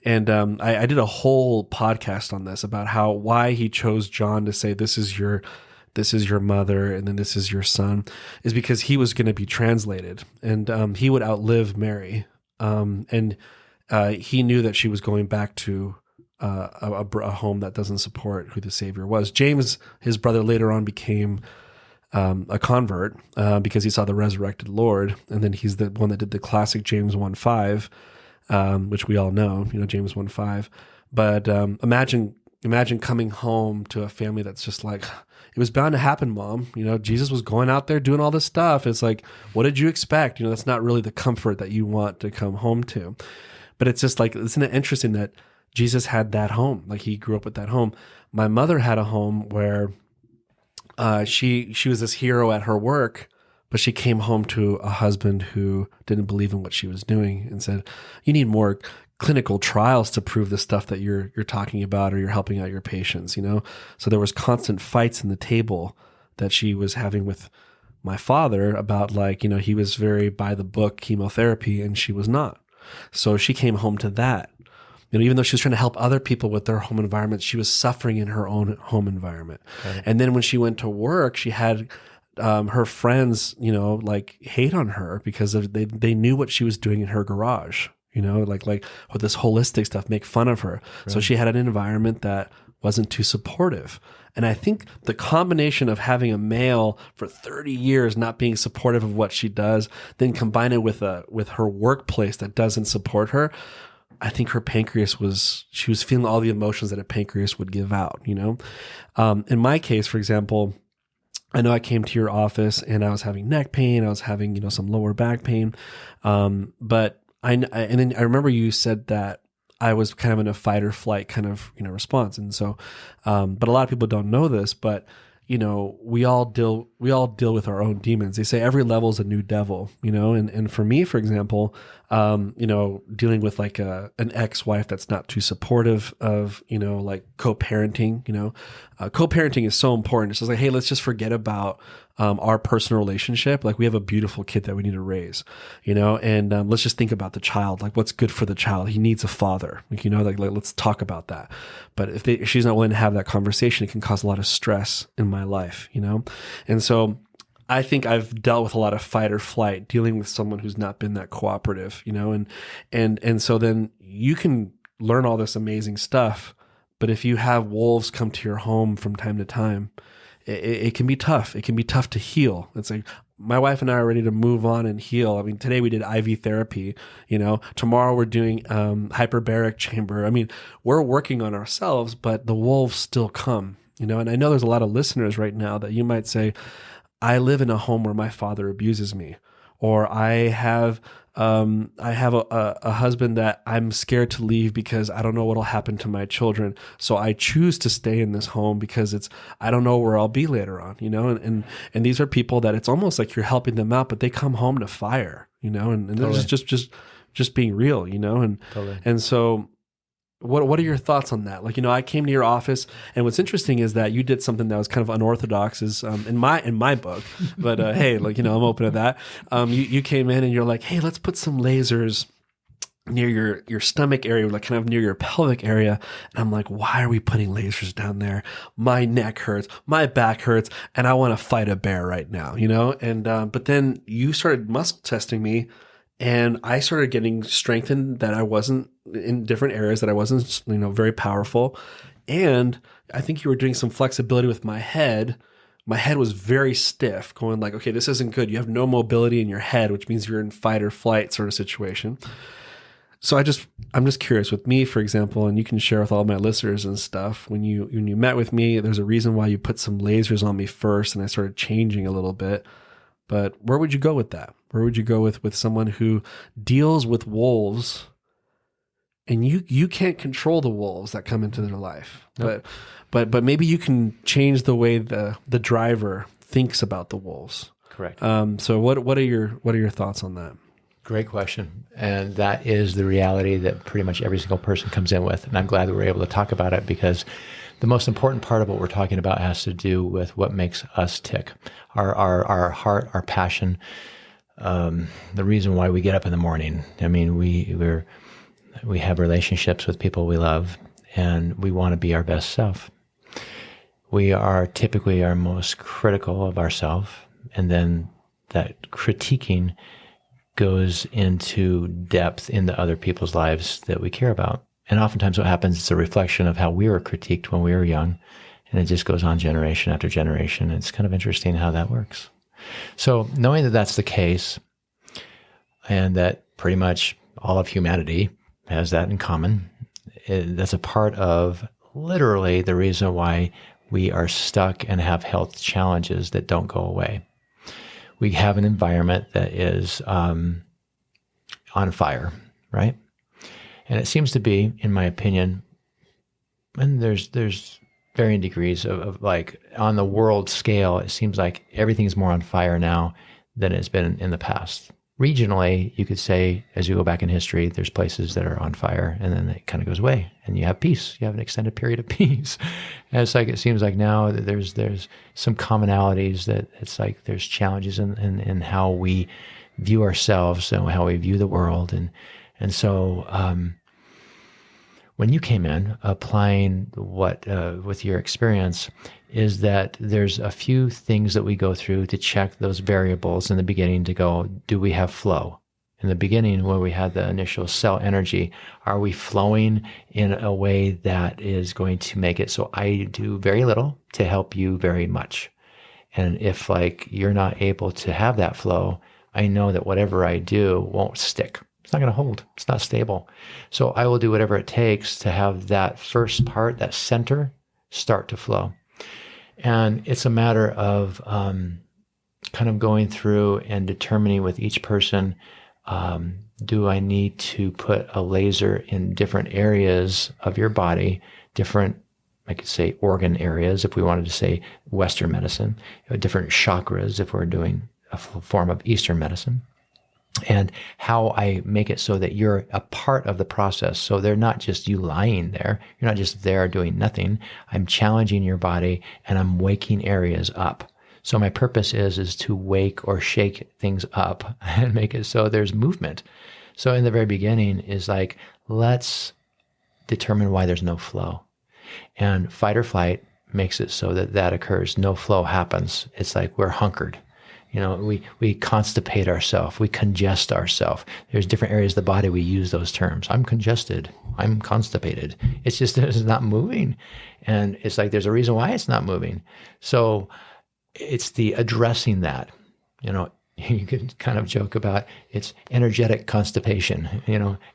and I did a whole podcast on this about why he chose John to say, this is your mother, and then this is your son, is because he was going to be translated, and he would outlive Mary. And he knew that she was going back to a home that doesn't support who the Savior was. James, his brother, later on became a convert because he saw the resurrected Lord, and then he's the one that did the classic James 1:5, which we all know, James 1:5. But imagine coming home to a family that's just like, it was bound to happen, Mom. Jesus was going out there doing all this stuff. It's like, what did you expect? That's not really the comfort that you want to come home to. But it's just like, isn't it interesting that Jesus had that home? Like he grew up with that home. My mother had a home where she was this hero at her work, but she came home to a husband who didn't believe in what she was doing and said, you need more clinical trials to prove the stuff that you're talking about or you're helping out your patients, So there was constant fights in the table that she was having with my father about he was very by the book chemotherapy and she was not. So she came home to that. Even though she was trying to help other people with their home environment, she was suffering in her own home environment. Okay. And then when she went to work, she had her friends, hate on her because they knew what she was doing in her garage. Like with this holistic stuff, make fun of her. Right. So she had an environment that wasn't too supportive. And I think the combination of having a male for 30 years not being supportive of what she does, then combine it with her workplace that doesn't support her, I think her pancreas she was feeling all the emotions that a pancreas would give out, In my case, for example, I know I came to your office and I was having neck pain. I was having, some lower back pain. But and then I remember you said that I was kind of in a fight or flight kind of, response. And so, but a lot of people don't know this, but we all deal with our own demons. They say every level is a new devil, and for me, for example, dealing with like an ex-wife that's not too supportive of, co-parenting, co-parenting is so important. It's just like, hey, let's just forget about our personal relationship. Like we have a beautiful kid that we need to raise, and let's just think about the child, like what's good for the child. He needs a father, like let's talk about that. But if she's not willing to have that conversation, it can cause a lot of stress in my life, And so I think I've dealt with a lot of fight or flight, dealing with someone who's not been that cooperative, and so then you can learn all this amazing stuff, but if you have wolves come to your home from time to time, it can be tough. It can be tough to heal. It's like my wife and I are ready to move on and heal. I mean, today we did IV therapy, tomorrow we're doing hyperbaric chamber. I mean, we're working on ourselves, but the wolves still come, and I know there's a lot of listeners right now that you might say, I live in a home where my father abuses me, or I have a husband that I'm scared to leave because I don't know what'll happen to my children. So I choose to stay in this home because I don't know where I'll be later on, and these are people that it's almost like you're helping them out, but they come home to fire, and Totally. this is just being real, Totally. and so what are your thoughts on that? Like, I came to your office, and what's interesting is that you did something that was kind of unorthodox, is in my book. But hey, I'm open to that. You came in and you're like, hey, let's put some lasers near your stomach area, like kind of near your pelvic area. And I'm like, why are we putting lasers down there? My neck hurts, my back hurts, and I want to fight a bear right now, And but then you started muscle testing me. And I started getting strengthened that I wasn't in different areas, that I wasn't, very powerful. And I think you were doing some flexibility with my head. My head was very stiff, going like, okay, this isn't good. You have no mobility in your head, which means you're in fight or flight sort of situation. So I'm just curious with me, for example, and you can share with all my listeners and stuff. When you met with me, there's a reason why you put some lasers on me first, and I started changing a little bit. But where would you go with that? Where would you go with someone who deals with wolves, and you can't control the wolves that come into their life, Nope. but maybe you can change the way the driver thinks about the wolves. Correct. So what are your thoughts on that? Great question. And that is the reality that pretty much every single person comes in with. And I'm glad that we're able to talk about it, because the most important part of what we're talking about has to do with what makes us tick, our heart, our passion, the reason why we get up in the morning. I mean, we have relationships with people we love, and we want to be our best self. We are typically our most critical of ourselves, and then that critiquing goes into depth into other people's lives that we care about. And oftentimes what happens is a reflection of how we were critiqued when we were young, and it just goes on generation after generation. It's kind of interesting how that works. So knowing that that's the case, and that pretty much all of humanity has that in common, that's a part of literally the reason why we are stuck and have health challenges that don't go away. We have an environment that is on fire, right? And it seems to be, in my opinion, and there's varying degrees of like on the world scale, it seems like everything's more on fire now than it's been in the past. Regionally, you could say, as you go back in history, there's places that are on fire, and then it kind of goes away, and you have peace. You have an extended period of peace. And it's like, it seems like now that there's some commonalities, that it's like there's challenges in how we view ourselves and how we view the world. And so when you came in, applying what with your experience, is that there's a few things that we go through to check those variables in the beginning to go, do we have flow? In the beginning, when we had the initial cell energy, are we flowing in a way that is going to make it so I do very little to help you very much? And if like you're not able to have that flow, I know that whatever I do won't stick. It's not going to hold. It's not stable. So I will do whatever it takes to have that first part, that center, start to flow. And it's a matter of kind of going through and determining with each person, do I need to put a laser in different areas of your body, different, I could say organ areas, if we wanted to say Western medicine, different chakras, if we're doing a form of Eastern medicine, and how I make it so that you're a part of the process. So they're not just you lying there. You're not just there doing nothing. I'm challenging your body, and I'm waking areas up. So my purpose is to wake or shake things up and make it so there's movement. So in the very beginning is like, let's determine why there's no flow. And fight or flight makes it so that that occurs. No flow happens. It's like we're hunkered. We constipate ourselves, we congest ourselves. There's different areas of the body we use those terms. I'm congested, I'm constipated. It's just it's not moving. And it's like there's a reason why it's not moving. So it's the addressing that. You could kind of joke about it's energetic constipation,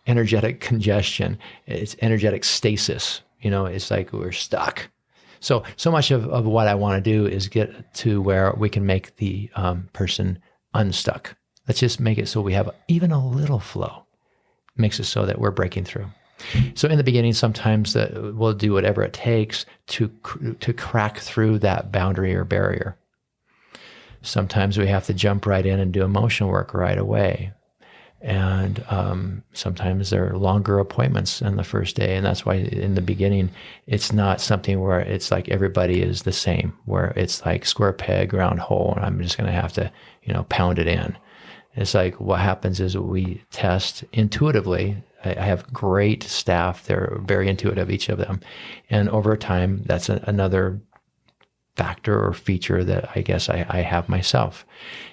energetic congestion, it's energetic stasis. It's like we're stuck. So much of what I want to do is get to where we can make the person unstuck. Let's just make it so we have even a little flow. Makes it so that we're breaking through. So in the beginning, sometimes we'll do whatever it takes to crack through that boundary or barrier. Sometimes we have to jump right in and do emotion work right away. And sometimes there are longer appointments on the first day. And that's why in the beginning, it's not something where it's like everybody is the same, where it's like square peg, round hole, and I'm just going to have to, pound it in. It's like what happens is we test intuitively. I have great staff. They're very intuitive, each of them. And over time, that's another factor or feature that I guess I have myself,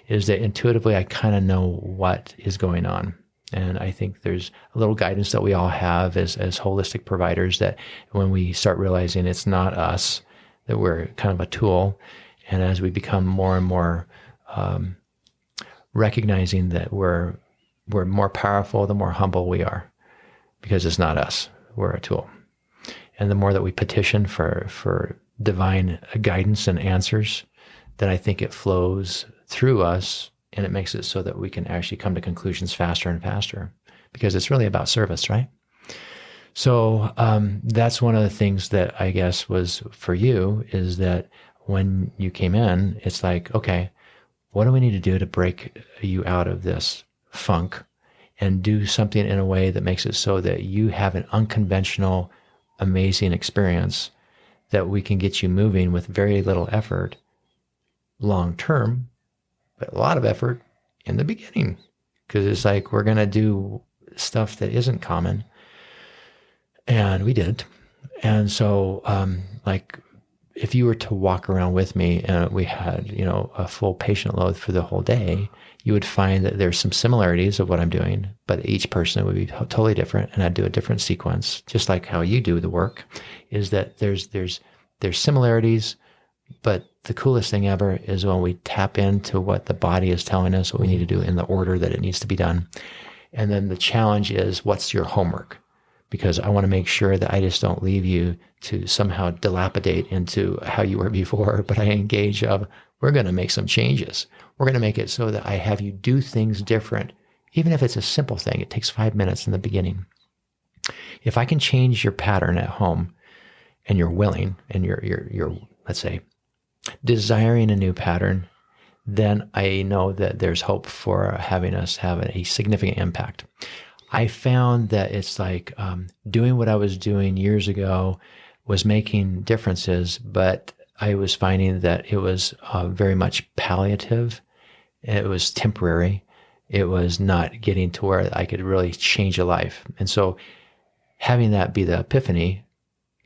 is that intuitively I kind of know what is going on. And I think there's a little guidance that we all have as holistic providers, that when we start realizing it's not us, that we're kind of a tool. And as we become more and more recognizing that we're more powerful, the more humble we are, because it's not us, we're a tool. And the more that we petition for divine guidance and answers, then I think it flows through us, and it makes it so that we can actually come to conclusions faster and faster, because it's really about service, right? So that's one of the things that I guess was for you, is that when you came in, it's like, okay, what do we need to do to break you out of this funk and do something in a way that makes it so that you have an unconventional, amazing experience that we can get you moving with very little effort long term, but a lot of effort in the beginning, because it's like we're going to do stuff that isn't common. And we did. And so like if you were to walk around with me and we had, a full patient load for the whole day, you would find that there's some similarities of what I'm doing, but each person would be totally different, and I'd do a different sequence, just like how you do the work, is that there's similarities, but the coolest thing ever is when we tap into what the body is telling us what we need to do in the order that it needs to be done. And then the challenge is, what's your homework? Because I want to make sure that I just don't leave you to somehow dilapidate into how you were before, but I engage of, we're going to make some changes. We're going to make it so that I have you do things different. Even if it's a simple thing, it takes 5 minutes in the beginning. If I can change your pattern at home, and you're willing, and you're let's say, desiring a new pattern, then I know that there's hope for having us have a significant impact. I found that it's like doing what I was doing years ago was making differences, but I was finding that it was very much palliative. It was temporary. It was not getting to where I could really change a life. And so having that be the epiphany,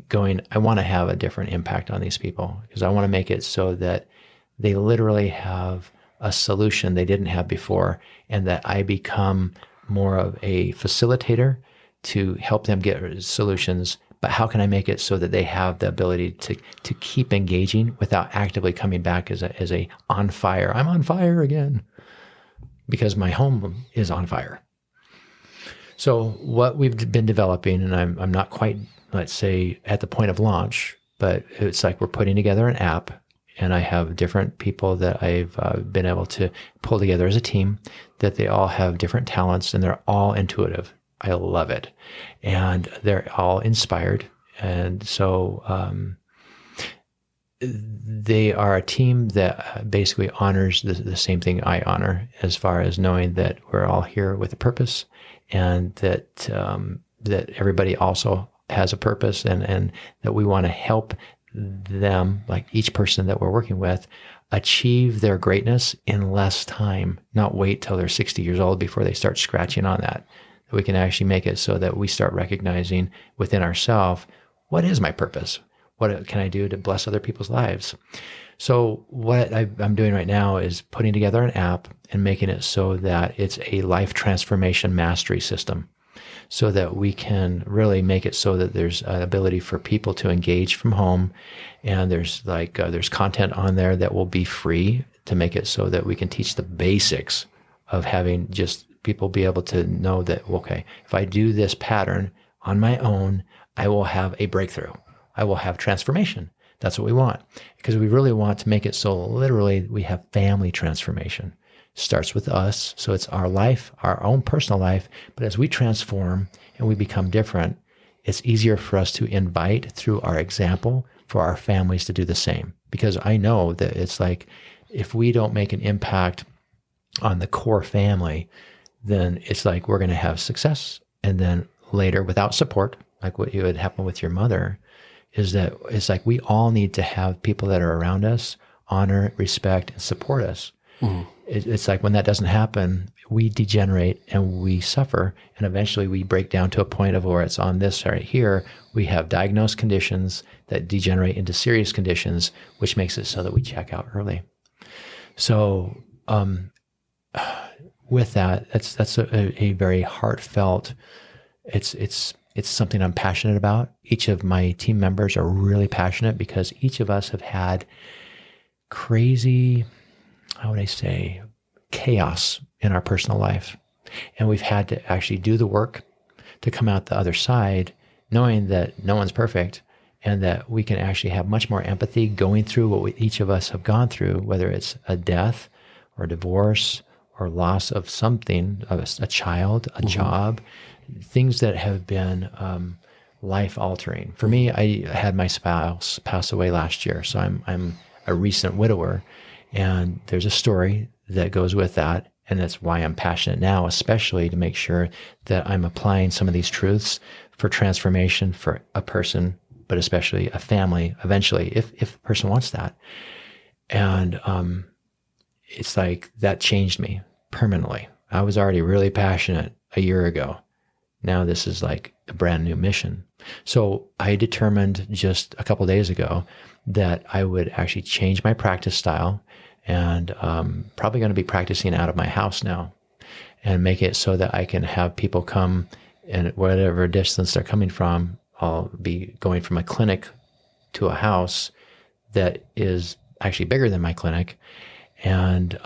going, I want to have a different impact on these people, because I want to make it so that they literally have a solution they didn't have before, and that I become more of a facilitator to help them get solutions. But how can I make it so that they have the ability to keep engaging without actively coming back as a on fire? I'm on fire again because my home is on fire. So what we've been developing, and I'm not quite, let's say, at the point of launch, but it's like we're putting together an app, and I have different people that I've been able to pull together as a team, that they all have different talents, and they're all intuitive. I love it. And they're all inspired. And so they are a team that basically honors the same thing I honor, as far as knowing that we're all here with a purpose, and that that everybody also has a purpose, and that we want to help them, like each person that we're working with, achieve their greatness in less time, not wait till they're 60 years old before they start scratching on that. We can actually make it so that we start recognizing within ourselves, what is my purpose? What can I do to bless other people's lives? So what I'm doing right now is putting together an app and making it so that it's a life transformation mastery system, so that we can really make it so that there's an ability for people to engage from home. And there's content on there that will be free to make it so that we can teach the basics of having just people be able to know that, okay, if I do this pattern on my own, I will have a breakthrough. I will have transformation. That's what we want, because we really want to make it so literally we have family transformation. Starts with us. So it's our life, our own personal life. But as we transform and we become different, it's easier for us to invite through our example for our families to do the same. Because I know that it's like, if we don't make an impact on the core family, then it's like we're going to have success. And then later, without support, like what would happen with your mother, is that it's like we all need to have people that are around us honor, respect, and support us. Mm-hmm. It's like when that doesn't happen, we degenerate and we suffer. And eventually we break down to a point of where it's on this right here. We have diagnosed conditions that degenerate into serious conditions, which makes it so that we check out early. So with that, that's a very heartfelt, it's something I'm passionate about. Each of my team members are really passionate because each of us have had crazy, how would I say, chaos in our personal life. And we've had to actually do the work to come out the other side, knowing that no one's perfect and that we can actually have much more empathy going through what each of us have gone through, whether it's a death or divorce or loss of something, of a child, a job, things that have been life-altering. For me, I had my spouse pass away last year, so I'm a recent widower, and there's a story that goes with that, and that's why I'm passionate now, especially to make sure that I'm applying some of these truths for transformation for a person, but especially a family eventually, if a person wants that. And it's like that changed me permanently. I was already really passionate a year ago. Now this is like a brand new mission. So I determined just a couple of days ago that I would actually change my practice style, and probably going to be practicing out of my house now, and make it so that I can have people come, and whatever distance they're coming from, I'll be going from a clinic to a house that is actually bigger than my clinic. And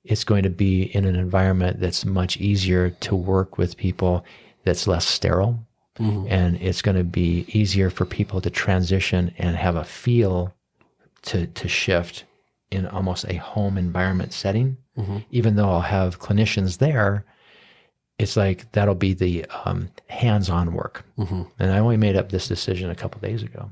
it's going to be in an environment that's much easier to work with people, that's less sterile. Mm-hmm. And it's going to be easier for people to transition and have a feel to shift in almost a home environment setting. Mm-hmm. Even though I'll have clinicians there, it's like that'll be the hands-on work. Mm-hmm. And I only made up this decision a couple of days ago.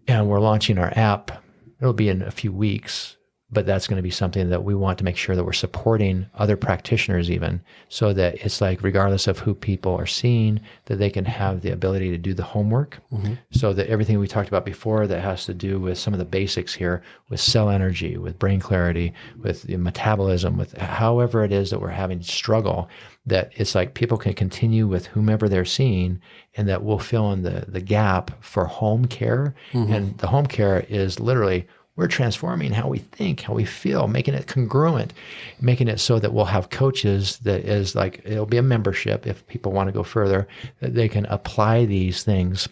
And we're launching our app. It'll be in a few weeks, but that's going to be something that we want to make sure that we're supporting other practitioners even, so that it's like regardless of who people are seeing, that they can have the ability to do the homework. Mm-hmm. So that everything we talked about before that has to do with some of the basics here, with cell energy, with brain clarity, with the metabolism, with however it is that we're having struggle, that it's like people can continue with whomever they're seeing, and that we'll fill in the gap for home care. Mm-hmm. And the home care is literally, we're transforming how we think, how we feel, making it congruent, making it so that we'll have coaches that is like, it'll be a membership if people want to go further, that they can apply these things.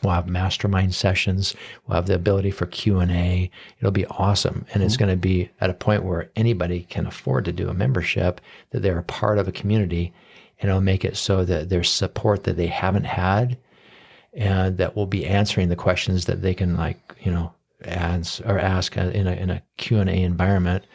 We'll have mastermind sessions. We'll have the ability for Q&A. It'll be awesome. And it's going to be at a point where anybody can afford to do a membership, that they're a part of a community, and it'll make it so that there's support that they haven't had, and that will be answering the questions that they can ask in a Q&A environment.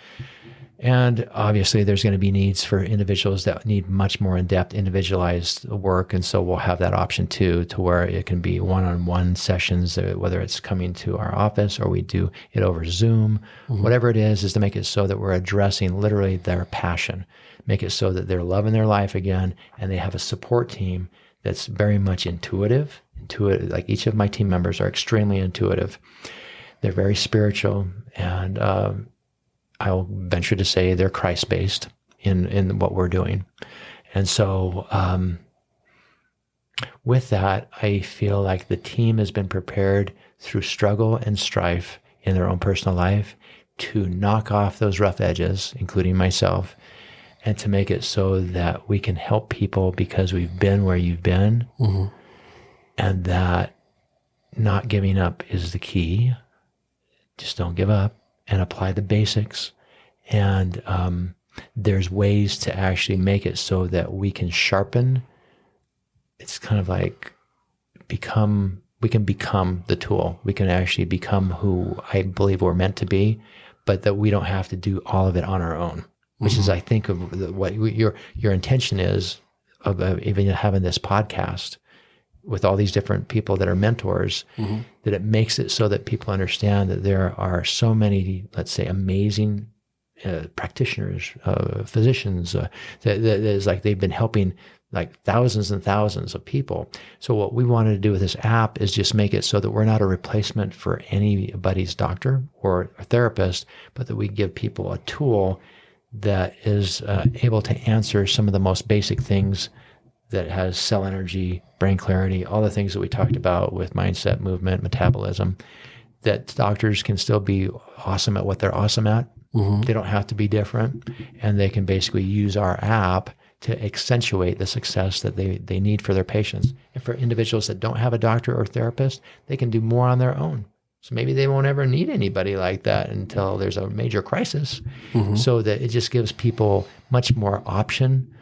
And obviously there's going to be needs for individuals that need much more in-depth individualized work. And so we'll have that option too, to where it can be one-on-one sessions, whether it's coming to our office or we do it over Zoom. Mm-hmm. Whatever it is to make it so that we're addressing literally their passion, make it so that they're loving their life again, and they have a support team that's very much intuitive. Like each of my team members are extremely intuitive. They're very spiritual, and I'll venture to say they're Christ-based in what we're doing. And so with that, I feel like the team has been prepared through struggle and strife in their own personal life to knock off those rough edges, including myself, and to make it so that we can help people because we've been where you've been, and that not giving up is the key. Just don't give up and apply the basics. And there's ways to actually make it so that we can sharpen. It's kind of like we can become the tool. We can actually become who I believe we're meant to be, but that we don't have to do all of it on our own, which is, I think, of what your intention is of even having this podcast with all these different people that are mentors, that it makes it so that people understand that there are so many, let's say, amazing practitioners, physicians, that is like they've been helping like thousands and thousands of people. So what we wanted to do with this app is just make it so that we're not a replacement for anybody's doctor or a therapist, but that we give people a tool that is able to answer some of the most basic things that has cell energy, brain clarity, all the things that we talked about with mindset, movement, metabolism, that doctors can still be awesome at what they're awesome at. They don't have to be different, and they can basically use our app to accentuate the success that they need for their patients. And for individuals that don't have a doctor or therapist, they can do more on their own. So maybe they won't ever need anybody like that until there's a major crisis. So that it just gives people much more option.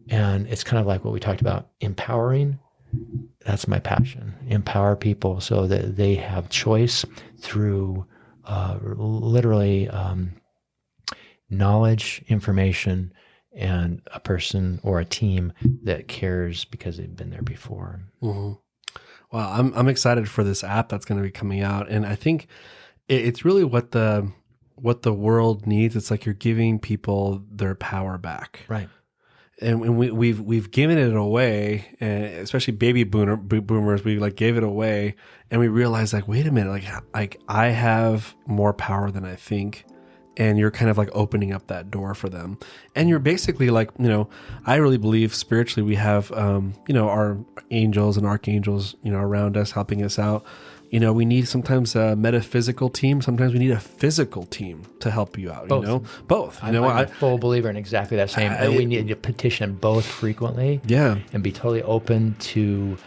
And it's kind of like what we talked about, empowering. That's my passion. Empower people so that they have choice through literally knowledge, information, and a person or a team that cares because they've been there before. Well, I'm excited for this app that's going to be coming out, and I think it's really what the world needs. It's like you're giving people their power back, Right? And we've given it away, and especially baby boomers, we like gave it away, and we realized like, wait a minute, like I have more power than I think. And you're kind of like opening up that door for them. And you're basically like, I really believe spiritually we have, our angels and archangels, around us helping us out. We need sometimes a metaphysical team. Sometimes we need a physical team to help you out, both. I'm a full believer in exactly that same. And we need to petition both frequently. Yeah. And be totally open to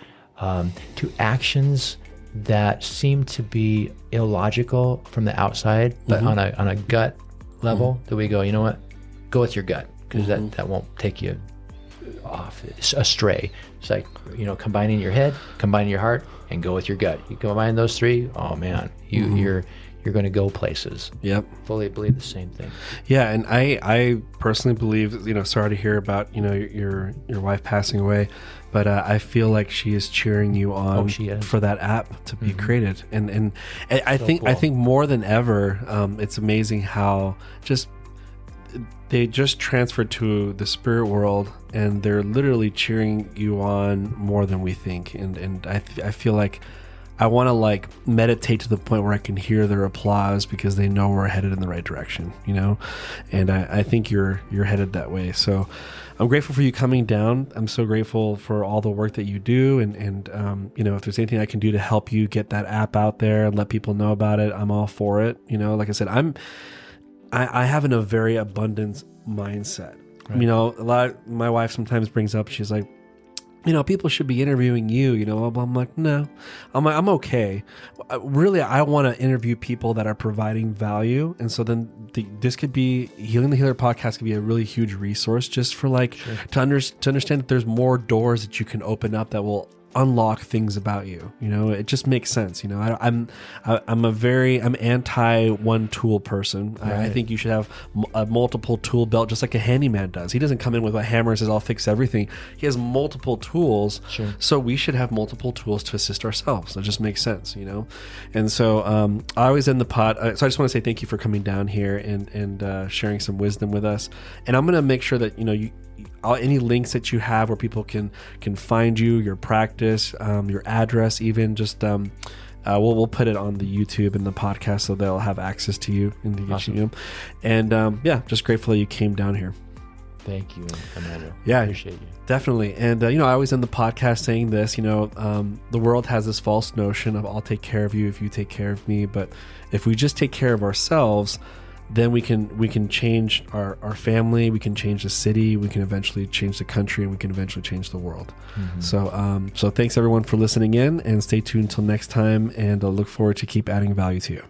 actions that seem to be illogical from the outside, but on a gut level, that we go, you know what, go with your gut, because that won't take you off astray. It's like, combining your head, combining your heart, and go with your gut. You combine those three, oh man, you're going to go places. Yep. Fully believe the same thing. Yeah, and I personally believe, sorry to hear about, your wife passing away, but I feel like she is cheering you on for that app to be created. And I think more than ever, it's amazing how they just transferred to the spirit world, and they're literally cheering you on more than we think. And I feel like I want to like meditate to the point where I can hear their applause because they know we're headed in the right direction, and I think you're headed that way. So I'm grateful for you coming down. I'm so grateful for all the work that you do. And if there's anything I can do to help you get that app out there and let people know about it, I'm all for it. Like I said, I have a very abundance mindset. Right. My wife sometimes brings up, she's like, people should be interviewing you, I'm like, no, I'm okay. Really, I want to interview people that are providing value. And so then this could be, Healing the Healer podcast could be a really huge resource just for to understand that there's more doors that you can open up that will unlock things about you. It just makes sense. I'm anti one tool person. Right. I think you should have a multiple tool belt, just like a handyman does. He doesn't come in with a hammer and says, I'll fix everything. He has multiple tools. Sure. So we should have multiple tools to assist ourselves. That just makes sense, And so I always end the pod. So I just want to say thank you for coming down here and sharing some wisdom with us. And I'm going to make sure that, any links that you have where people can find you, your practice, your address, even just we'll put it on the YouTube and the podcast so they'll have access to you and to get you. And just grateful that you came down here. Thank you, Emanuel. Yeah. I appreciate you. Definitely. And, I always end the podcast saying this, the world has this false notion of I'll take care of you if you take care of me. But if we just take care of ourselves, then we can change our family, we can change the city, we can eventually change the country, and we can eventually change the world. So thanks everyone for listening in, and stay tuned until next time, and I look forward to keep adding value to you.